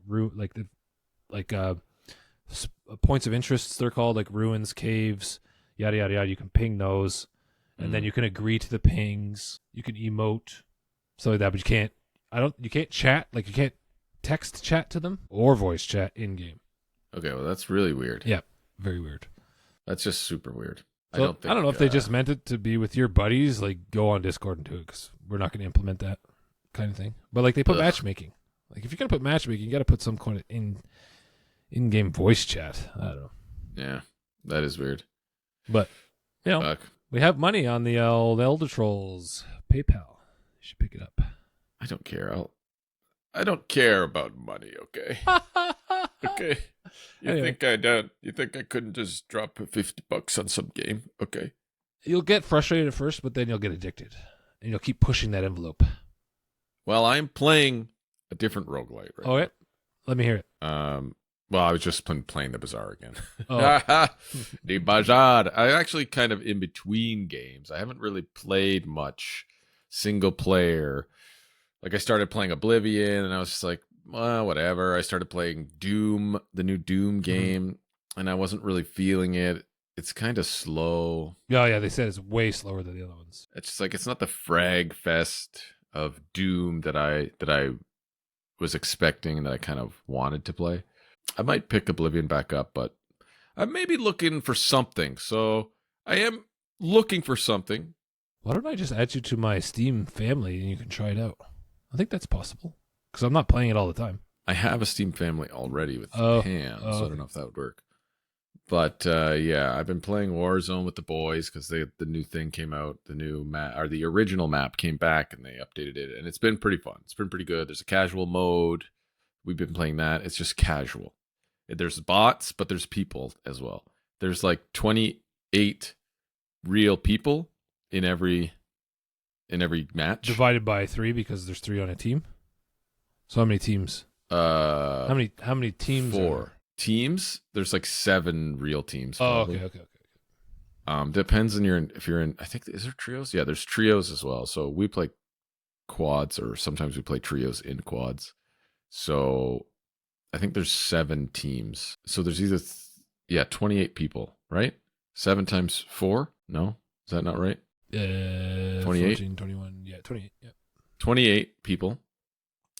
points of interest. They're called like ruins, caves, yada yada yada. You can ping those, and then you can agree to the pings. You can emote, so like that. But you can't chat. Like you can't text chat to them or voice chat in game. Okay, well that's really weird. Yeah, very weird. That's just super weird. So, I don't know if they just meant it to be with your buddies. Like go on Discord and do it because we're not going to implement that kind of thing. But like they put matchmaking. Like if you're gonna put matchmaking, you got to put some kind of in-game voice chat. I don't know. Yeah, that is weird. But you know, Fuck. we have money on the old Elder Trolls PayPal. You should pick it up. I don't care. I don't care about money. Okay. Okay. You Anyway. think I don't? You think I couldn't just drop $50 on some game? Okay. You'll get frustrated at first, but then you'll get addicted, and you'll keep pushing that envelope. Well, I'm playing a different roguelite right Okay, let me hear it. Well, I was just playing the Bazaar again. Oh. The Bazaar. I'm actually kind of in between games. I haven't really played much single player. Like I started playing Oblivion, and I was just like, well, whatever. I started playing Doom, the new Doom game, and I wasn't really feeling it. It's kind of slow. Oh yeah, they said it's way slower than the other ones. It's just like it's not the frag fest of Doom that I was expecting, that I kind of wanted to play. I might pick Oblivion back up, but I'm maybe looking for something. So I am looking for something. Why don't I just add you to my Steam family and you can try it out? I think that's possible because I'm not playing it all the time. I have a Steam family already with Pam, so I don't know if that would work. But yeah, I've been playing Warzone with the boys because the new thing came out. The new map, or the original map, came back and they updated it, and it's been pretty fun. It's been pretty good. There's a casual mode. We've been playing that. It's just casual. There's bots, but there's people as well. There's like 28 real people in every match. Divided by 3 because there's 3 on a team. So how many teams? How many teams? 4 teams. There's like 7 real teams. Probably. Oh, okay. Depends on if you're in. I think, is there trios? Yeah, there's trios as well. So we play quads, or sometimes we play trios in quads. So I think there's 7 teams. So there's either 28 people, right? 7 times 4? No, is that not right? 28, 14, 21. Yeah, 28. Yeah, 28 people,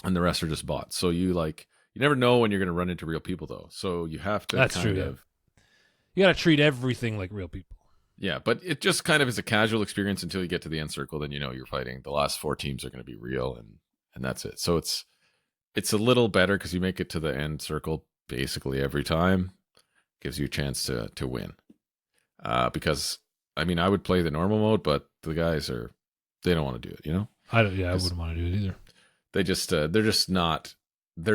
and the rest are just bots. So you never know when you're going to run into real people, though. So you have to. That's true. Yeah. You got to treat everything like real people. Yeah, but it just kind of is a casual experience until you get to the end circle. Then you're fighting. The last 4 teams are going to be real, and that's it. So it's a little better because you make it to the end circle basically every time. Gives you a chance to win. Because I mean, I would play the normal mode, but the guys they don't want to do it. I wouldn't want to do it either. They just they're just not that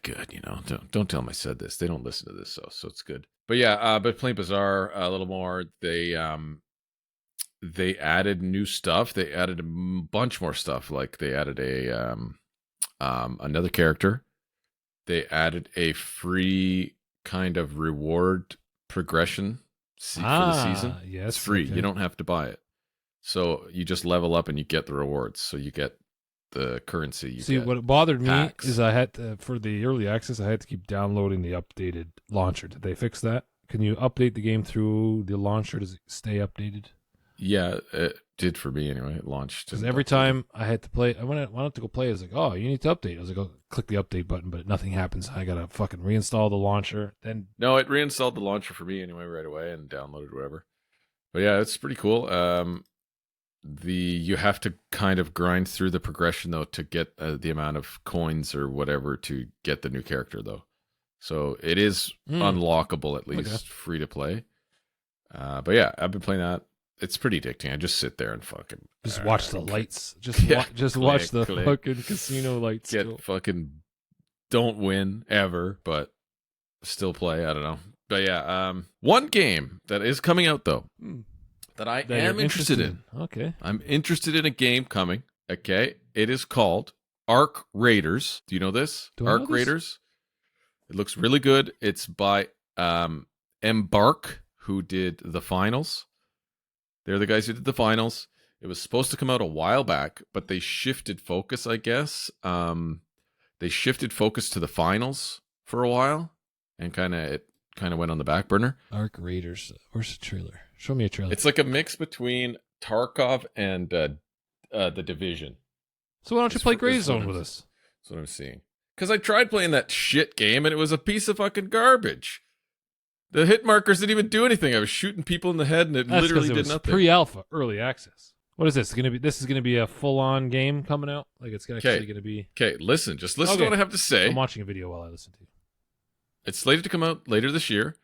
good. Don't tell them I said this. They don't listen to this, so it's good. But yeah, but playing Bazaar a little more. They added new stuff. They added a bunch more stuff. Like they added another character. They added a free kind of reward progression for the season. Yes, it's free. okay. You don't have to buy it. So you just level up and you get the rewards. So you get the currency. What bothered packs. me is I had to, for the early access, I had to keep downloading the updated launcher. Did they fix that? Can you update the game through the launcher? Does it stay updated? Yeah, it did for me anyway. It launched. Because every time I had to play, I wanted to go play. I was like, oh, you need to update. I was like, oh, click the update button, but nothing happens. I gotta fucking reinstall the launcher. Then it reinstalled the launcher for me anyway right away and downloaded whatever. But yeah, it's pretty cool. You have to kind of grind through the progression though to get the amount of coins or whatever to get the new character though. So it is unlockable, at least free to play. But yeah, I've been playing that. It's pretty addicting. I just sit there and fucking just watch the lights. Watch the fucking casino lights. Fucking don't win ever, but still play. I don't know. But yeah, one game that is coming out though that I am interested in. Okay, I'm interested in a game coming. Okay, it is called Arc Raiders. Do you know this? Arc Raiders. It looks really good. It's by Embark, who did the finals. They're the guys who did the finals. It was supposed to come out a while back, but they shifted focus, I guess. They shifted focus to the finals for a while, and it kind of went on the back burner. Arc Raiders. Where's the trailer? Show me a trailer. It's like a mix between Tarkov and The Division. So why don't you play Gray Zone with us? That's what I'm seeing. Because I tried playing that shit game, and it was a piece of fucking garbage. The hit markers didn't even do anything. I was shooting people in the head, and it literally did nothing. Pre-alpha, early access. What is this gonna be? This is gonna be a full-on game coming out. Like it's actually gonna be. Okay, just listen to what I have to say. I'm watching a video while I listen to you. It's slated to come out later this year.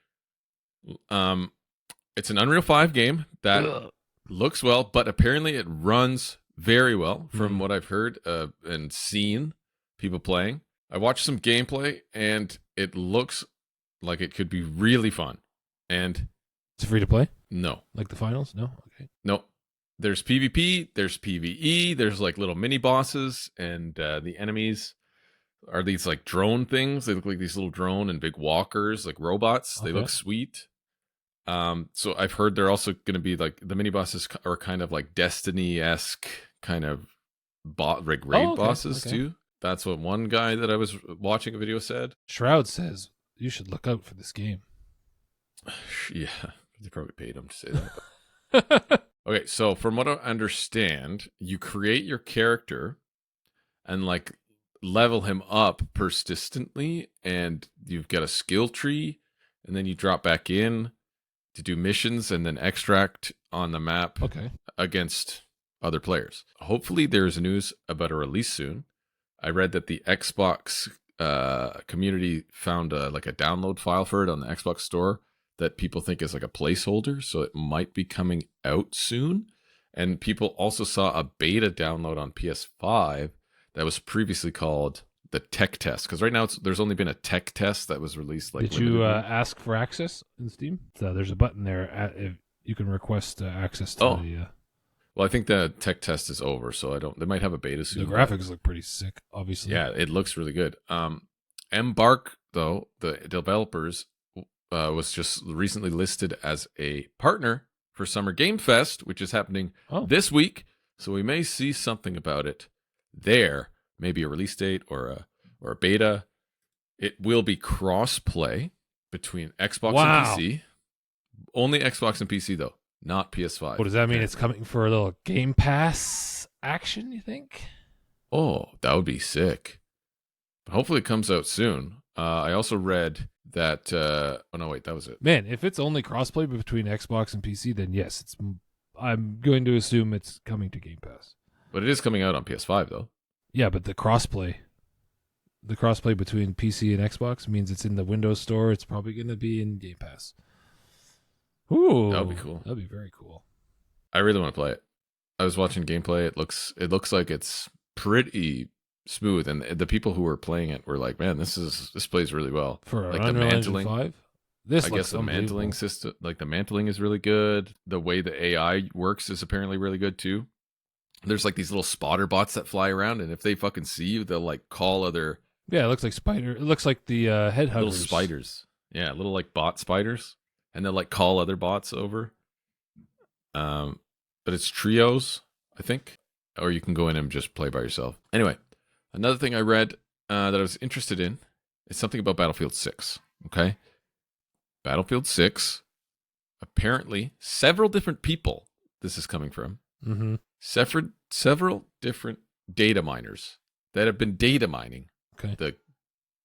It's an Unreal 5 game that looks well, but apparently it runs very well from what I've heard and seen people playing. I watched some gameplay and it looks like it could be really fun. And it's free to play? No. Like the finals? No? Okay. No. There's PvP, there's PvE, there's like little mini bosses, and the enemies are these like drone things. They look like these little drone and big walkers, like robots. Okay. They look sweet. So I've heard they're also going to be like the mini bosses are kind of like Destiny-esque kind of raid bosses too. That's what one guy that I was watching a video said. Shroud says you should look out for this game. Yeah, they probably paid him to say that. Okay, so from what I understand, you create your character and like level him up persistently, and you've got a skill tree, and then you drop back in to do missions and then extract on the map against other players. Hopefully there's news about a release soon. I read that the Xbox community found like a download file for it on the Xbox store that people think is like a placeholder, so it might be coming out soon. And people also saw a beta download on PS5 that was previously called the tech test, because right now there's only been a tech test that was released. Like, did you ask for access in Steam? So there's a button there if you can request access to the. Well, I think the tech test is over, so I don't. They might have a beta soon. The graphics look pretty sick, obviously. Yeah, it looks really good. Embark, though, the developers, was just recently listed as a partner for Summer Game Fest, which is happening this week. So we may see something about it there. Maybe a release date or a beta. It will be cross-play between Xbox and PC. Only Xbox and PC, though, not PS5. What does that mean? It's coming for a little Game Pass action, you think? Oh, that would be sick. But hopefully it comes out soon. I also read that... oh, no, wait, that was it. Man, if it's only cross-play between Xbox and PC, then yes, I'm going to assume it's coming to Game Pass. But it is coming out on PS5, though. Yeah, but the crossplay between PC and Xbox means it's in the Windows Store. It's probably going to be in Game Pass. Ooh, that would be cool. That'd be very cool. I really want to play it. I was watching gameplay. It looks like it's pretty smooth, and the people who were playing it were like, "Man, this plays really well." For like Unreal Engine 5? I guess the mantling system, like the mantling, is really good. The way the AI works is apparently really good too. There's like these little spotter bots that fly around, and if they fucking see you, they'll like call other. Yeah, it looks like spider. It looks like the head huggers. Little spiders. Yeah, little like bot spiders, and they'll like call other bots over. But it's trios, I think, or you can go in and just play by yourself. Anyway, another thing I read that I was interested in is something about Battlefield 6. Okay, Battlefield 6. Apparently, several different people. This is coming from. Mm-hmm. Several different data miners that have been data mining the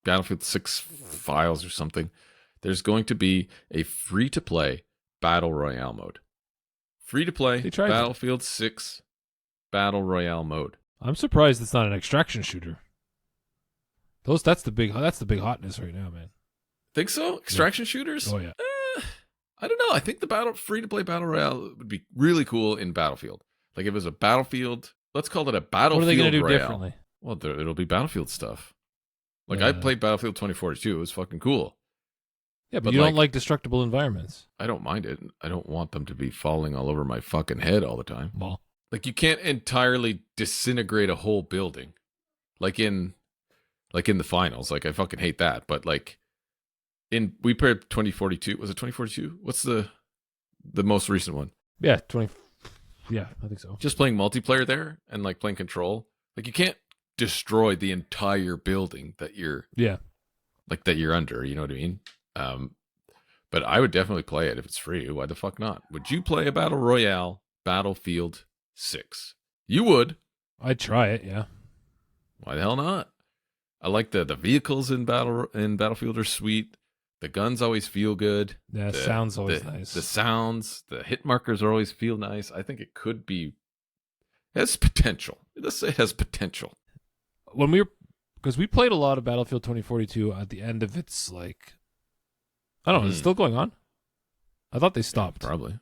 Battlefield 6 files or something. There's going to be a free-to-play Battle Royale mode. Free-to-play Battlefield 6 Battle Royale mode. I'm surprised it's not an extraction shooter. That's the big hotness right now, man. Think so? Extraction shooters? Oh yeah. I don't know. I think the free-to-play Battle Royale would be really cool in Battlefield. Like if it was a Battlefield, let's call it a Battlefield. What are they going to do Royale. differently? Well, it'll be Battlefield stuff. Like I played Battlefield 2042. It was fucking cool. Yeah, but you don't like destructible environments. I don't mind it. I don't want them to be falling all over my fucking head all the time. Well, like you can't entirely disintegrate a whole building, like in the finals. Like I fucking hate that. But like we played 2042. Was it 2042? What's the most recent one? Yeah, 20. Yeah, I think so. Just playing multiplayer there and like playing Control. Like you can't destroy the entire building that you're under. You know what I mean? But I would definitely play it if it's free. Why the fuck not? Would you play a Battle Royale Battlefield 6? You would. I'd try it. Yeah. Why the hell not? I like the vehicles in Battlefield are sweet. The guns always feel good. Yeah, sounds always nice. The sounds, the hit markers always feel nice. I think it could be It has potential. Let's say it has potential. Because we played a lot of Battlefield 2042 at the end of its like, I don't know, is it still going on? I thought they stopped. Probably.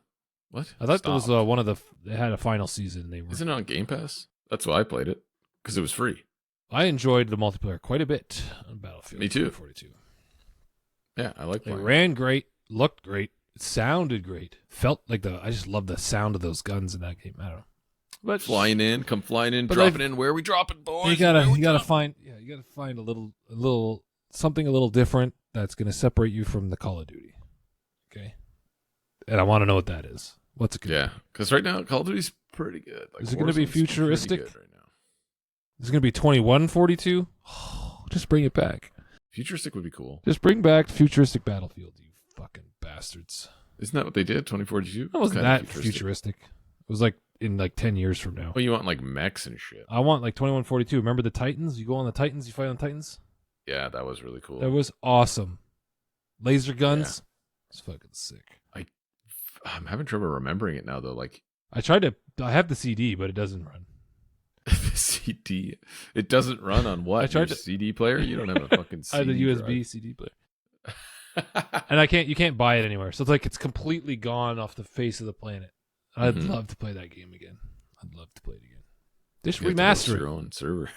What? I thought there was one of they had a final season. Isn't it on Game Pass? That's why I played it, because it was free. I enjoyed the multiplayer quite a bit on Battlefield. Me too. 2042. Yeah, I like it. It ran great, looked great, it sounded great, felt like I just love the sound of those guns in that game. I don't know. But flying in, dropping in. Where are we dropping, boys? You gotta find a little something a little different that's gonna separate you from the Call of Duty. Okay, and I want to know what that is. What's it? Yeah, because right now Call of Duty's pretty good. Is it gonna be futuristic? Right now. Is it gonna be 2142? Oh, just bring it back. Futuristic would be cool. Just bring back futuristic Battlefield, you fucking bastards. Isn't that what they did? 2042. That wasn't that futuristic. It was like in like 10 years from now. Well, you want like mechs and shit. I want like 2142. Remember the Titans? You go on the Titans, you fight on Titans? Yeah, that was really cool. That was awesome. Laser guns. Yeah. It's fucking sick. I'm having trouble remembering it now though. Like I have the CD, but it doesn't run. The CD. It doesn't run on what? CD player? You don't have a fucking CD. I have a USB CD player. And you can't buy it anywhere. So it's like it's completely gone off the face of the planet. I'd love to play that game again. I'd love to play it again. Just remaster it. Your own server.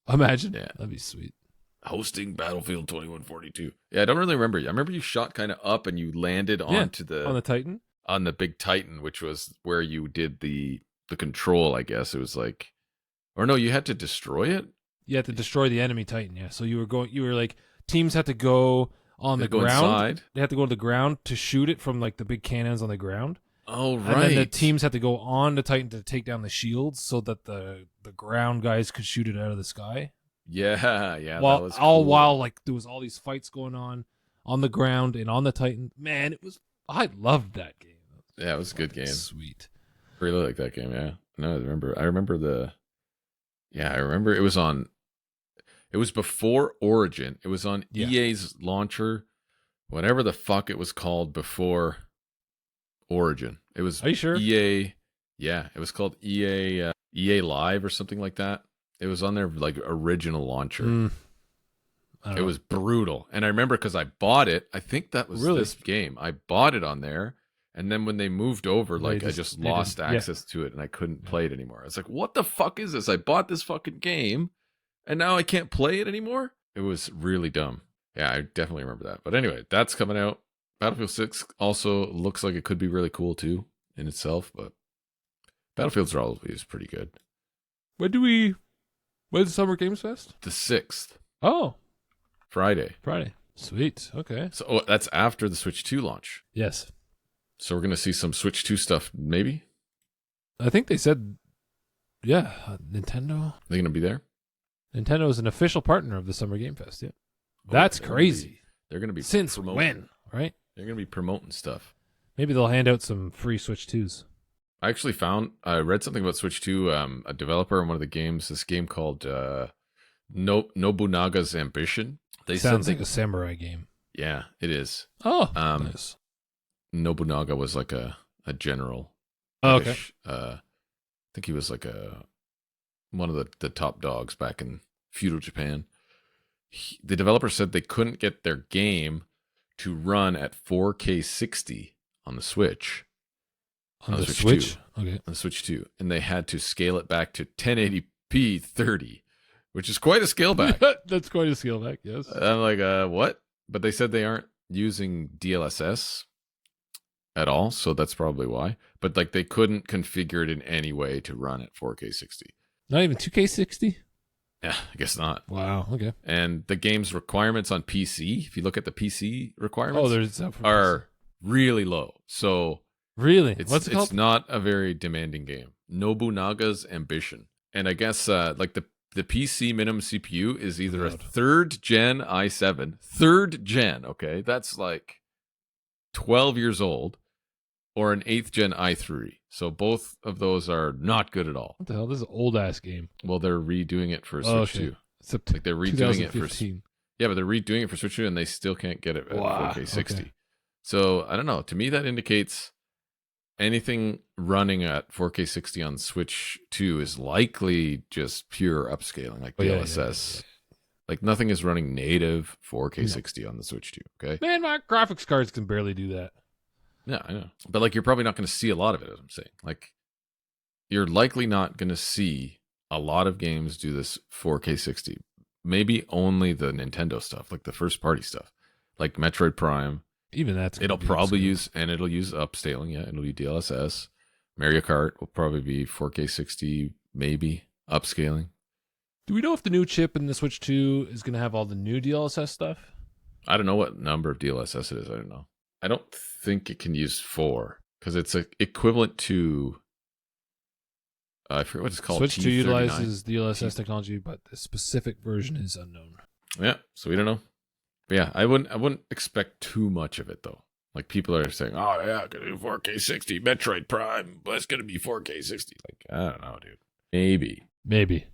Imagine. Yeah, that'd be sweet. Hosting Battlefield 2142. Yeah, I don't really remember. I remember you shot kind of up and you landed onto on the Titan, on the big Titan, which was where you did the control. I guess it was like, or no, you had to destroy it. You had to destroy the enemy Titan. Yeah, so you were like teams had to go on the ground. Inside. They had to go to the ground to shoot it from like the big cannons on the ground. Oh, right. And then the teams had to go on the Titan to take down the shields so that the ground guys could shoot it out of the sky. Yeah. While that was cool. while like there was all these fights going on the ground and on the Titan. Man, I loved that game. Yeah, it was a good game. Sweet. Really like that game. Yeah. No, I remember it was on. It was before Origin. It was on EA's launcher, whatever the fuck it was called before Origin. It was. Are you sure? EA. Yeah, it was called EA Live or something like that. It was on their like original launcher. It was brutal, and I remember because I bought it. I think that was this game. I bought it on there, and then when they moved over, like I just lost access to it, and I couldn't play it anymore. I was like, "What the fuck is this? I bought this fucking game, and now I can't play it anymore." It was really dumb. Yeah, I definitely remember that. But anyway, that's coming out. Battlefield 6 also looks like it could be really cool too in itself, but Battlefield's always pretty good. When's Summer Games Fest? The 6th. Oh. Friday. Sweet. Okay. So that's after the Switch 2 launch. Yes. So we're going to see some Switch 2 stuff, maybe? I think they said, Nintendo. They're going to be there? Nintendo is an official partner of the Summer Game Fest, yeah. That's crazy. They're going to be Since when, right? They're going to be promoting stuff. Maybe they'll hand out some free Switch 2s. I read something about Switch 2, a developer in one of the games, this game called Nobunaga's Ambition. Sounds like a samurai game. Yeah, it is. Oh, nice. Nobunaga was like a general. Oh, okay. I think he was like one of the top dogs back in feudal Japan. The developer said they couldn't get their game to run at 4K 60 on the Switch. On the Switch? 2. Okay. On the Switch 2. And they had to scale it back to 1080p 30, which is quite a scale back. That's quite a scale back, yes. I'm like, what? But they said they aren't using DLSS at all, so that's probably why. But like they couldn't configure it in any way to run at 4K 60. Not even 2K 60? Yeah, I guess not. Wow, okay. And the game's requirements on PC, if you look at the PC requirements, are really low. So really? What's it called? It's not a very demanding game. Nobunaga's Ambition. And I guess like the PC minimum CPU is either a 3rd gen i7, 3rd gen, okay? That's like 12 years old, or an 8th gen i3. So both of those are not good at all. What the hell? This is an old-ass game. Well, they're redoing it for Switch 2. Like they're redoing it for... Yeah, but they're redoing it for Switch 2 and they still can't get it at 4K 60. Okay. So, I don't know. To me, that indicates anything running at 4K 60 on Switch 2 is likely just pure upscaling, like DLSS. Like nothing is running native 4K 60 on the Switch 2. Okay, Man, my graphics cards can barely do that. Yeah, I know. But like, you're probably not going to see a lot of it, as I'm saying. Like, you're likely not going to see a lot of games do this 4K 60. Maybe only the Nintendo stuff, like the first party stuff, like Metroid Prime. Even that's It'll probably use upscaling. Yeah, it'll be DLSS. Mario Kart will probably be 4K 60, maybe upscaling. Do we know if the new chip in the Switch 2 is going to have all the new DLSS stuff? I don't know what number of DLSS it is. I don't know. I don't think it can use 4 because it's equivalent to. I forget what it's called. Switch 2 T39. utilizes DLSS technology, but the specific version is unknown. Yeah, so we don't know. But yeah, I wouldn't expect too much of it though. Like people are saying, "Oh yeah, gonna do 4K 60 Metroid Prime, but it's gonna be 4K 60." Like I don't know, dude. Maybe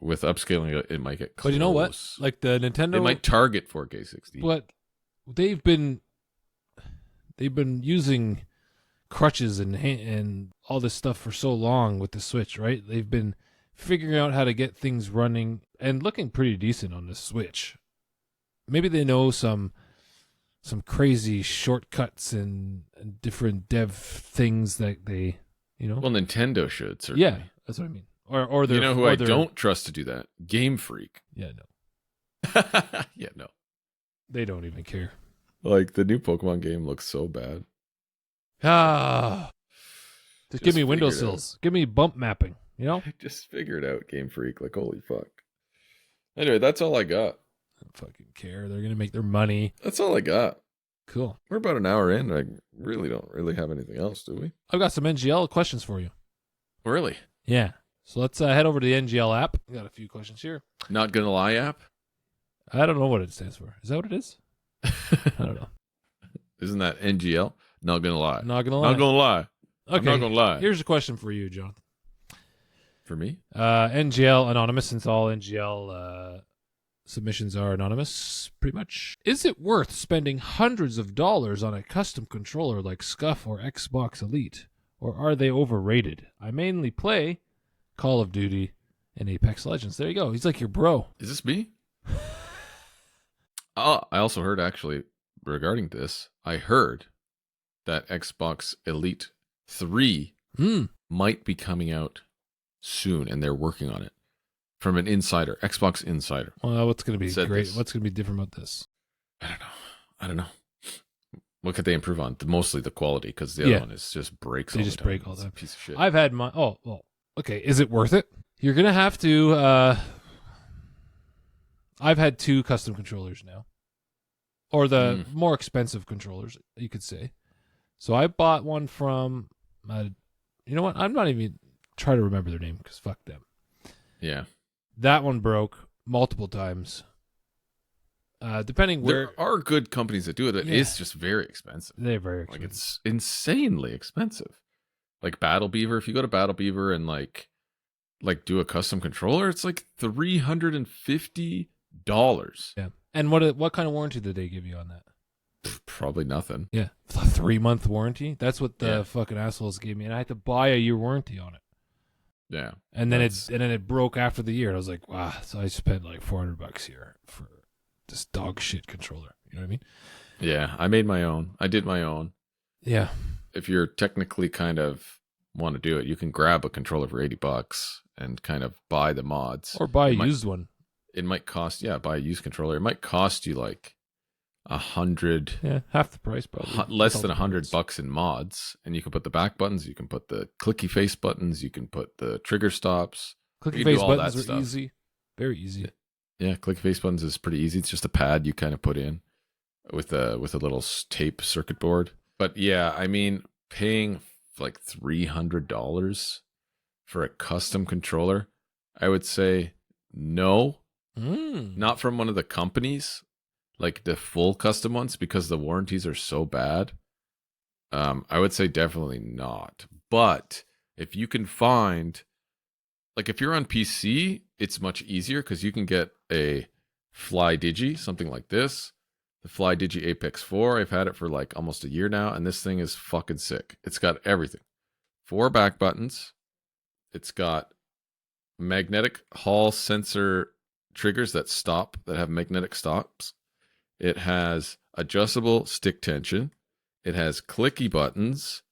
with upscaling, it might get close. But you know what? Like the Nintendo, it might target 4K 60. But they've been using crutches and all this stuff for so long with the Switch, right? They've been figuring out how to get things running and looking pretty decent on the Switch. Maybe they know some crazy shortcuts and different dev things that they, Well, Nintendo should certainly. Yeah, that's what I mean. Or you know who I don't trust to do that? Game Freak. Yeah, no. Yeah, no. They don't even care. Like the new Pokemon game looks so bad. Just give me windowsills. Give me bump mapping. Just figure it out, Game Freak. Like holy fuck. Anyway, that's all I got. I don't fucking care. They're gonna make their money. That's all I got. Cool. We're about an hour in. I really don't have anything else, do we? I've got some NGL questions for you. Really? Yeah. So let's head over to the NGL app. We got a few questions here. Not Gonna Lie app? I don't know what it stands for. Is that what it is? I don't know. Isn't that NGL? Not Gonna Lie. Not gonna lie. Not gonna lie. Okay. I'm not gonna lie. Here's a question for you, Jonathan. For me? NGL anonymous, since all NGL submissions are anonymous, pretty much. Is it worth spending hundreds of dollars on a custom controller like SCUF or Xbox Elite? Or are they overrated? I mainly play Call of Duty and Apex Legends. There you go. He's like your bro. Is this me? I also heard, actually, regarding this, I heard that Xbox Elite 3 might be coming out soon, and they're working on it. From an insider, Xbox insider. Well, what's going to be great? This. What's going to be different about this? I don't know. What could they improve on? Mostly the quality, because the other one is just breaks. They all just the time. break all the time. Piece of shit. I've had my. Oh, well. Okay. Is it worth it? You're gonna have to. I've had 2 custom controllers now, or the more expensive controllers, you could say. So I bought one from. You know what? I'm not even trying to remember their name because fuck them. Yeah. That one broke multiple times. Depending where. There are good companies that do it. It's just very expensive. They're very expensive. Like it's insanely expensive. Like Battle Beaver, if you go to Battle Beaver and like do a custom controller, it's like $350. Yeah. And what kind of warranty did they give you on that? Probably nothing. Yeah. A 3-month warranty? That's what the fucking assholes gave me, and I had to buy a year warranty on it. Yeah. And then it broke after the year. And I was like, wow. So I spent like $400 here for this dog shit controller. You know what I mean? Yeah. I made my own. I did my own. Yeah. If you're technically kind of want to do it, you can grab a controller for $80 and kind of buy the mods. Or buy a used one. It might cost, buy a used controller. It might cost you like $100. Yeah, half the price probably. Less than $100 in mods, and you can put the back buttons, you can put the clicky face buttons, you can put the trigger stops. Clicky face buttons are easy, very easy. Yeah, clicky face buttons is pretty easy. It's just a pad you kind of put in with a little tape circuit board. But yeah, I mean, paying like $300 for a custom controller, I would say no. Not from one of the companies, like the full custom ones, because the warranties are so bad. I would say definitely not. But if you can find, like if you're on PC, it's much easier because you can get a Fly Digi, something like this, the FlyDigi Apex 4. I've had it for like almost a year now, and this thing is fucking sick. It's got everything. 4 back buttons. It's got magnetic hall sensor triggers that have magnetic stops. It has adjustable stick tension. It has clicky buttons.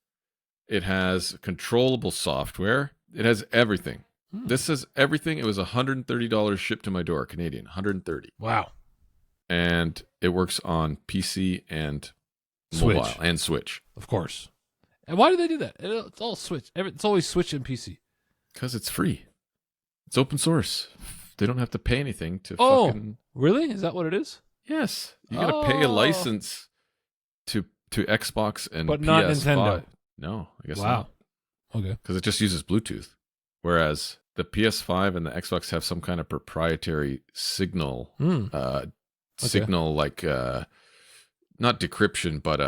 It has controllable software. It has everything. This is everything. It was $130 shipped to my door, Canadian. $130. Wow. And it works on PC and Switch. mobile and Switch. Of course. And why do they do that? It's all Switch. It's always Switch and PC. Because it's free. It's open source. They don't have to pay anything to fucking... Really? Is that what it is? Yes. You got to pay a license to Xbox and but PS5. not Nintendo. No, I guess Wow. not. Okay. Because it just uses Bluetooth. Whereas the PS5 and the Xbox have some kind of proprietary signal, signal like not decryption, but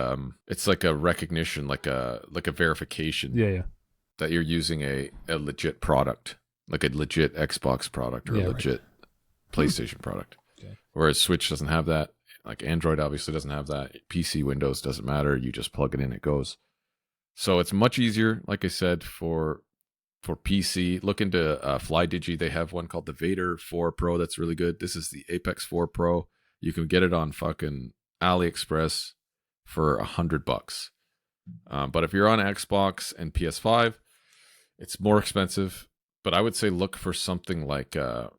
it's like a recognition, like a verification. Yeah. That you're using a legit product, like a legit Xbox product or a legit PlayStation product. Okay. Whereas Switch doesn't have that. Like Android obviously doesn't have that. PC, Windows doesn't matter. You just plug it in, it goes. So it's much easier, like I said, for PC. Look into FlyDigi. They have one called the Vader 4 Pro that's really good. This is the Apex 4 Pro. You can get it on fucking AliExpress for $100. But if you're on Xbox and PS5, it's more expensive. But I would say look for something like a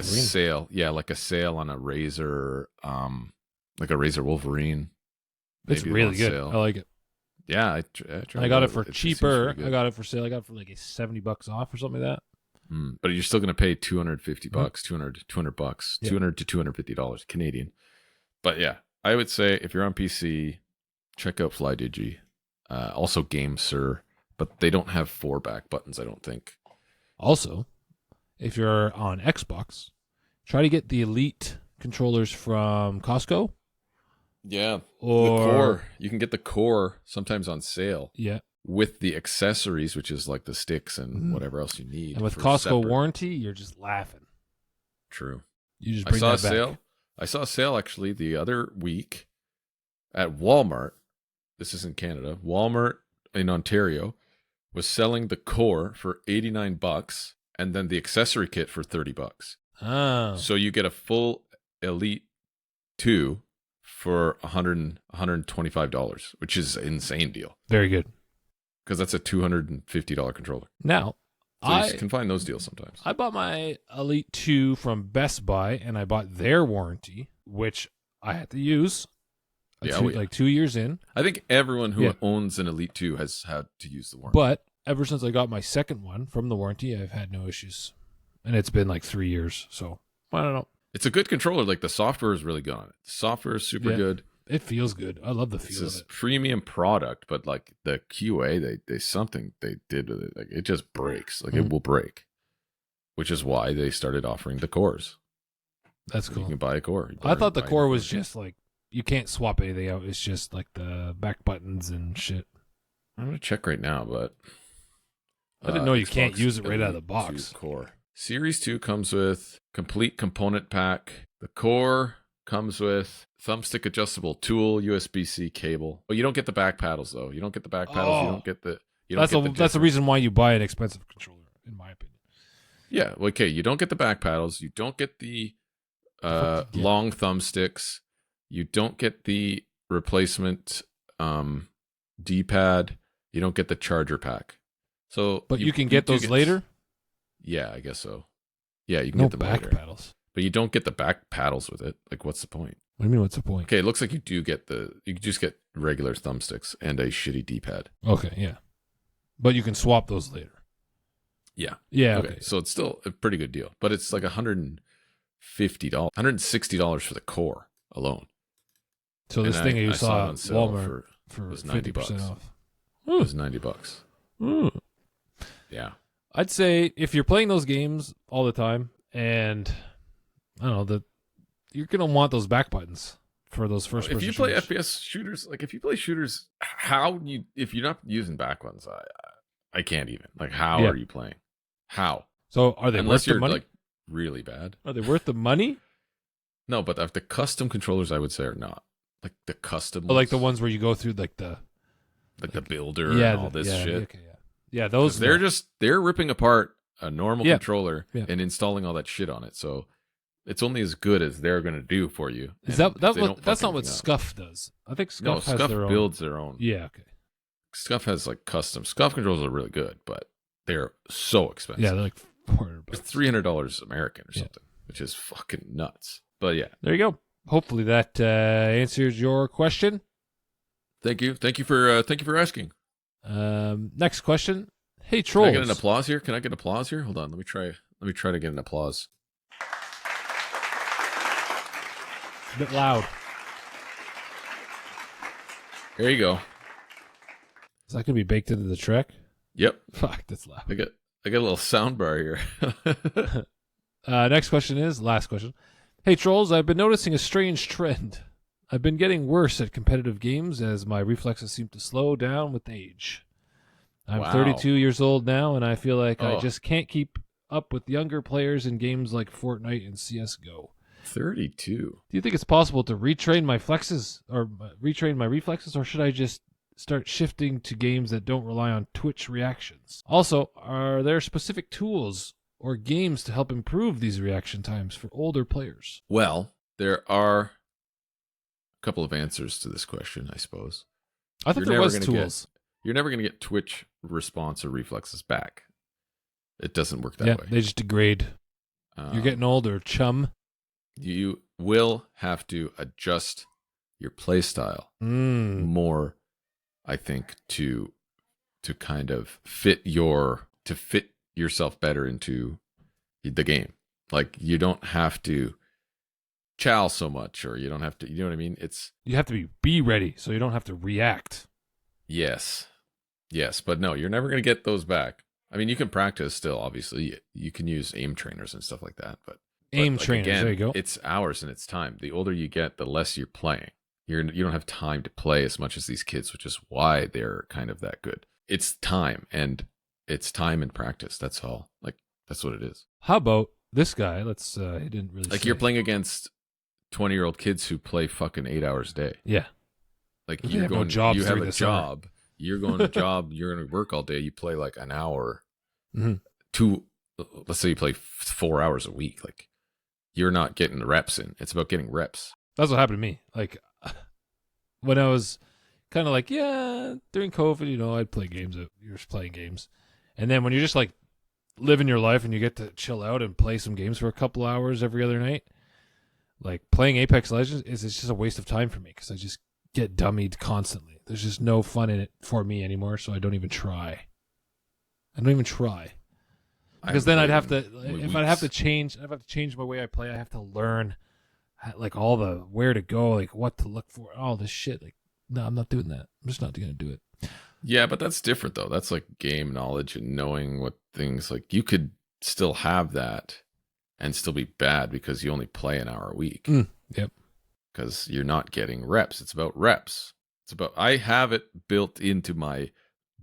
sale. Yeah, like a sale on a Razer, like a Razer Wolverine. It's really good. Sale. I like it. Yeah, I got it for cheaper. I got it for sale. I got it for like $70 off or something like that. But you're still going to pay $250, $200 bucks, $200 to $250 Canadian. But yeah, I would say if you're on PC, check out FlyDigi. Also GameSir, but they don't have 4 back buttons, I don't think. Also, if you're on Xbox, try to get the Elite controllers from Costco. Yeah, or the core. You can get the core sometimes on sale. Yeah, with the accessories, which is like the sticks and whatever else you need. And with Costco warranty, you're just laughing. True. You just bring that back. Sale. I saw a sale actually the other week at Walmart. This is in Canada. Walmart in Ontario was selling the core for $89 and then the accessory kit for $30. Oh. So you get a full Elite 2 for $125, which is an insane deal. Very good. Because that's a $250 controller. Now, so you can find those deals sometimes. I bought my Elite 2 from Best Buy, and I bought their warranty, which I had to use like 2 years in. I think everyone who owns an Elite 2 has had to use the warranty. But ever since I got my second one from the warranty, I've had no issues. And it's been like 3 years, so I don't know. It's a good controller. Like the software is really good on it. The software is super good. It feels good. I love the feel of it. It's a premium product, but like the QA, they something they did with it. Like it just breaks. Like it will break, which is why they started offering the cores. That's cool. You can buy a core. I thought the core was just like you can't swap anything out. It's just like the back buttons and shit. I'm gonna check right now, but I didn't know you can't use it right out of the box. Core Series 2 comes with complete component pack. The core comes with thumbstick adjustable tool, USB-C cable. But you don't get the back paddles though. You don't get the back paddles. You don't get the. That's the reason why you buy an expensive controller, in my opinion. Yeah. Okay. You don't get the back paddles. You don't get the long thumbsticks. You don't get the replacement D-pad. You don't get the charger pack. So, but you can get those later. Yeah, I guess so. Yeah, you can get the back paddles, but you don't get the back paddles with it. Like, what's the point? What do you mean? What's the point? Okay, it looks like you do get you just get regular thumbsticks and a shitty D-pad. Okay, yeah, but you can swap those later. Yeah, yeah. Okay, so it's still a pretty good deal, but it's like $150, $160 for the core alone. So this thing you saw at Walmart for was $50 off. It was $90. Yeah. I'd say if you're playing those games all the time, and I don't know, you're gonna want those back buttons for those first. If you play FPS shooters, like if you play shooters, if you're not using back buttons, I can't even. Like, how are you playing? How? So are they Unless worth you're the money? Like really bad. Are they worth the money? No, but the custom controllers I would say are not like the custom. But like the ones, ones where you go through like the the builder yeah, and all this yeah, shit. okay, yeah, 'Cause those they're ripping apart a normal Yeah. controller Yeah. and installing all that shit on it. So it's only as good as they're going to do for you. Is And that if they what? don't That's fuck not what anything up- Scuff does. I think No, Scuff has Scuff their own. builds their own. Yeah, okay. Scuff has like custom. Scuff controls are really good, but they're so expensive. Yeah, they're like $400. It's $300 American or Yeah. something, which is fucking nuts. But yeah, There you go. Hopefully that answers your question. thank you for asking. Next question. Hey, Can trolls. I get an applause here? Can I get applause here? Hold on, let me try to get an applause. A bit loud. There you go. Is that gonna be baked into the track? Yep, Fuck, that's loud. I got a little sound bar here. Next question is last question. Hey, trolls. I've been noticing a strange trend. I've been getting worse at competitive games as my reflexes seem to slow down with age. I'm Wow. 32 years old now, and I feel like I Oh. just can't keep up with younger players in games like Fortnite and CS:GO. 32. Do you think it's possible to retrain my flexes or retrain my reflexes, or should I just start shifting to games that don't rely on Twitch reactions? Also, are there specific tools or games to help improve these reaction times for older players? Well, there are a couple of answers to this question, I suppose. I thought You're there never was gonna tools. You're never going to get Twitch response or reflexes back. It doesn't work that Yeah, way. they just degrade. You're getting older, chum. You will have to adjust your play style more, I think, to kind of fit yourself better into the game. Like you don't have to chow so much, or you don't have to. You know what I mean? It's You have to be ready, so you don't have to react. yes, but no, you're never going to get those back. I mean, you can practice still. Obviously, you can use aim trainers and stuff like that, but Aim like, trainers, again, there you go. it's hours and it's time. The older you get, the less you're playing. You don't have time to play as much as these kids, which is why they're kind of that good. It's time and practice. That's all. Like that's what it is. How about this guy? Let's. He didn't really. Like say. you're playing against 20-year-old kids who play fucking 8 hours a day. Yeah. Like They you're have no going, jobs you have during a the summer. job. You're going to job. You're going to work all day. You play like an hour. Mhm. Let's say you play 4 hours a week. Like you're not getting the reps in. It's about getting reps. That's what happened to me. Like when I was kind of like, during COVID, I'd play games. You're just playing games, and then when you're just like living your life and you get to chill out and play some games for a couple hours every other night, like playing Apex Legends it's just a waste of time for me because I just get dummied constantly. There's just no fun in it for me anymore, so I don't even try. Because then I'd have to, if I'd have to change my way I play. I have to learn, like all the where to go, like what to look for, all this shit. Like, no, I'm not doing that. I'm just not going to do it. Yeah, but that's different though. That's like game knowledge and knowing what things like you could still have that and still be bad because you only play an hour a week. Yep. Because you're not getting reps. It's about reps. I have it built into my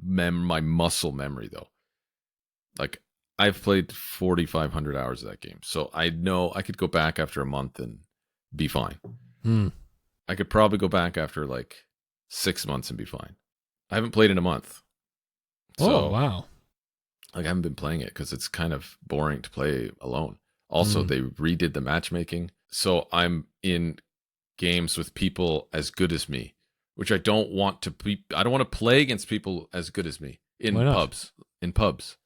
muscle memory though. Like I've played 4,500 hours of that game. So I know I could go back after a month and be fine. I could probably go back after like 6 months and be fine. I haven't played in a month. So, Oh, wow. Like I haven't been playing it because it's kind of boring to play alone. Also, they redid the matchmaking. So I'm in games with people as good as me, which I don't want to be. I don't want to play against people as good as me in Why not? pubs. In pubs.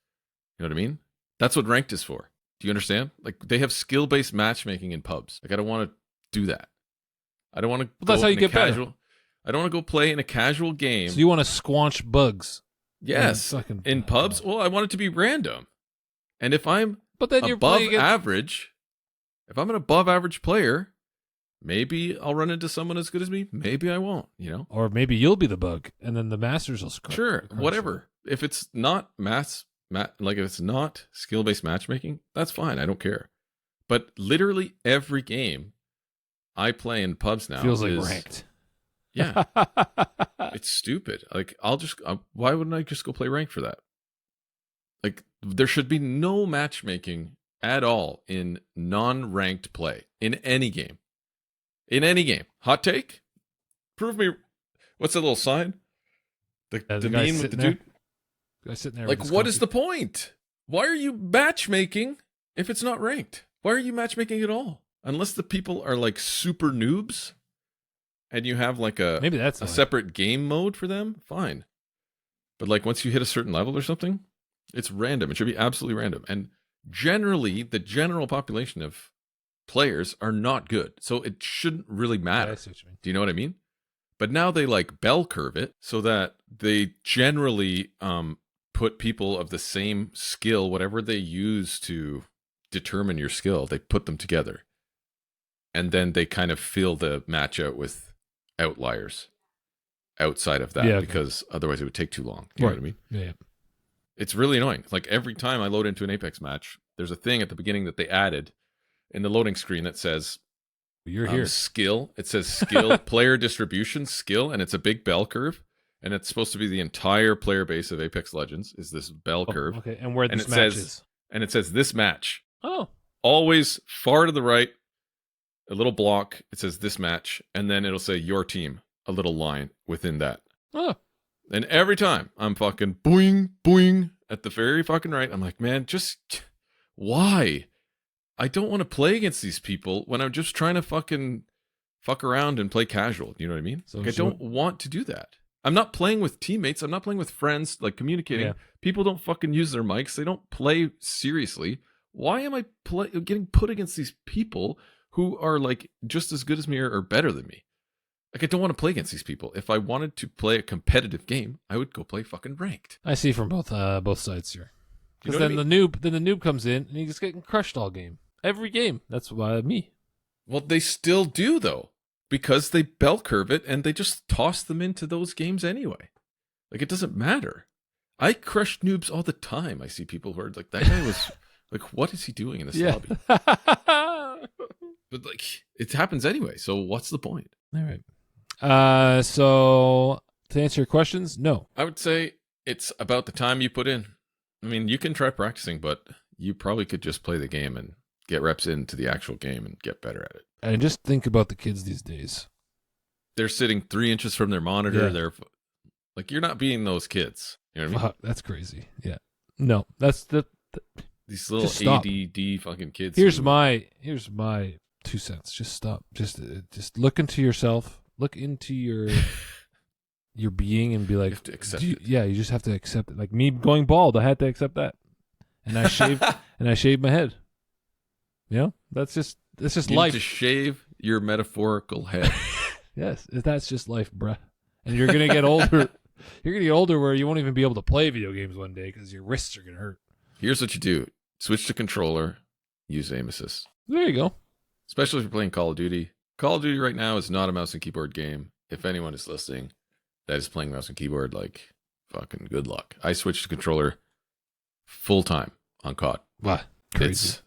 You know what I mean? That's what ranked is for. Do you understand? Like they have skill-based matchmaking in pubs. Like I don't want to do that. I don't want to. Well, that's how you get better. I don't want to go play in a casual game. So you want to squanch bugs? Yes, fucking- in pubs. Well, I want it to be random. And if I'm But then you're above playing against... average, if I'm an above average player, maybe I'll run into someone as good as me. Maybe I won't. Or maybe you'll be the bug, and then the masters will screw. Sure, whatever. If it's not like if it's not skill-based matchmaking, that's fine. I don't care. But literally every game I play in pubs now Feels like is ranked. Yeah, it's stupid. Like why wouldn't I just go play rank for that? Like there should be no matchmaking at all in non-ranked play in any game. in any game. Hot take? Prove me. What's that little sign? The guy meme with the sitting there. dude? Guy sitting there. Like, with his what is coffee. the point? Why are you matchmaking if it's not ranked? Why are you matchmaking at all? Unless the people are like super noobs and you have like Maybe that's a why. separate game mode for them, fine. But like once you hit a certain level or something, it's random. It should be absolutely random. And generally, the general population of players are not good. So it shouldn't really Yeah, matter. I see what you mean. Do you know what I mean? But now they like bell curve it so that they generally put people of the same skill, whatever they use to determine your skill, they put them together. And then they kind of fill the match out with outliers outside of that, because otherwise it would take too long. Do you know what I mean? Yeah. It's really annoying. Like every time I load into an Apex match, there's a thing at the beginning that they added in the loading screen that says You're here. skill. It says skill, player distribution, skill, and it's a big bell curve. And it's supposed to be the entire player base of Apex Legends is this bell curve. Okay, and where And this it match says- is. And it says this match. Oh. Always far to the right, a little block. It says this match. And then it'll say your team, a little line within that. Oh. And every time I'm fucking boing, boing at the very fucking right, I'm like, man, just why? I don't want to play against these people when I'm just trying to fucking fuck around and play casual. You know what I mean? So Like, I don't want to do that. I'm not playing with teammates. I'm not playing with friends, like communicating. Yeah. People don't fucking use their mics. They don't play seriously. Why am I getting put against these people who are like just as good as me or better than me? Like, I don't want to play against these people. If I wanted to play a competitive game, I would go play fucking ranked. I see from both sides here. You Because know what I then the noob comes in and he's getting crushed all game. Every game. That's why me. Well, they still do, though, because they bell curve it and they just toss them into those games anyway. Like, it doesn't matter. I crush noobs all the time. I see people who are like, that guy was like, what is he doing in this lobby? But like, it happens anyway. So what's the point? All right. So to answer your questions, no. I would say it's about the time you put in. I mean, you can try practicing, but you probably could just play the game and get reps into the actual game and get better at it. And just think about the kids these days. They're sitting 3 inches from their monitor. Yeah. They're like, you're not being those kids. You know what I mean? Fuck, that's crazy. Yeah. No, that's These little Just stop. ADD fucking kids. here's who- my 2 cents. Just stop. Just look into yourself. Look into your being and be like, You have to accept do you- it. yeah, you just have to accept it. Like me going bald, I had to accept that, and I shaved my head. You know, that's just You life. need to shave your metaphorical head. Yes, that's just life, bruh. And you're gonna get older. You're gonna get older where you won't even be able to play video games one day because your wrists are gonna hurt. Here's what you do: switch to controller, use aim assist. There you go. Especially if you're playing Call of Duty. Call of Duty right now is not a mouse and keyboard game. If anyone is listening that is playing mouse and keyboard, like, fucking good luck. I switched to controller full time on COD. Wow, crazy.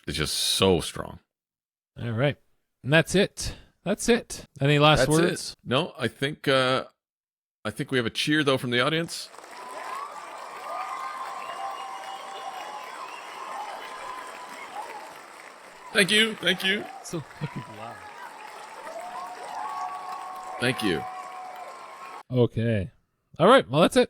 It's just so strong. All right, and that's it. That's it. Any last That's words? it. No, I think we have a cheer though from the audience. Thank you. Thank you. So fucking loud. Thank you. Okay. All right. Well, that's it.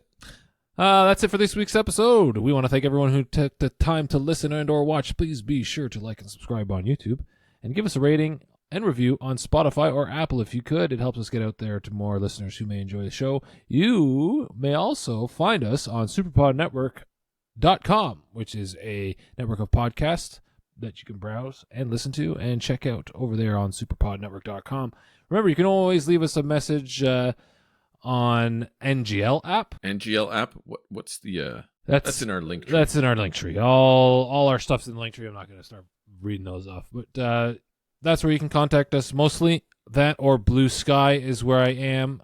That's it for this week's episode. We want to thank everyone who took the time to listen and or watch. Please be sure to like and subscribe on YouTube and give us a rating and review on Spotify or Apple if you could. It helps us get out there to more listeners who may enjoy the show. You may also find us on superpodnetwork.com, which is a network of podcasts that you can browse and listen to and check out over there on superpodnetwork.com. Remember, you can always leave us a message on NGL app. NGL app. What's the That's in our link tree. That's in our link tree. All our stuff's in the link tree. I'm not going to start reading those off, but that's where you can contact us. Mostly that or Blue Sky is where I am.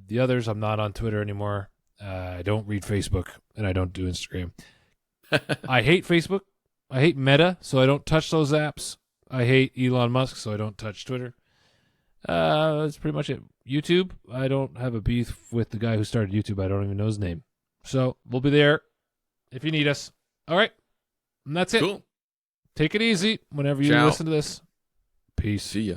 The others, I'm not on Twitter anymore. I don't read Facebook and I don't do Instagram. I hate Facebook. I hate Meta, so I don't touch those apps. I hate Elon Musk, so I don't touch Twitter. That's pretty much it. YouTube, I don't have a beef with the guy who started YouTube. I don't even know his name. So we'll be there if you need us. All right. And that's it. Cool. Take it easy whenever you Ciao. listen to this. Peace. See ya.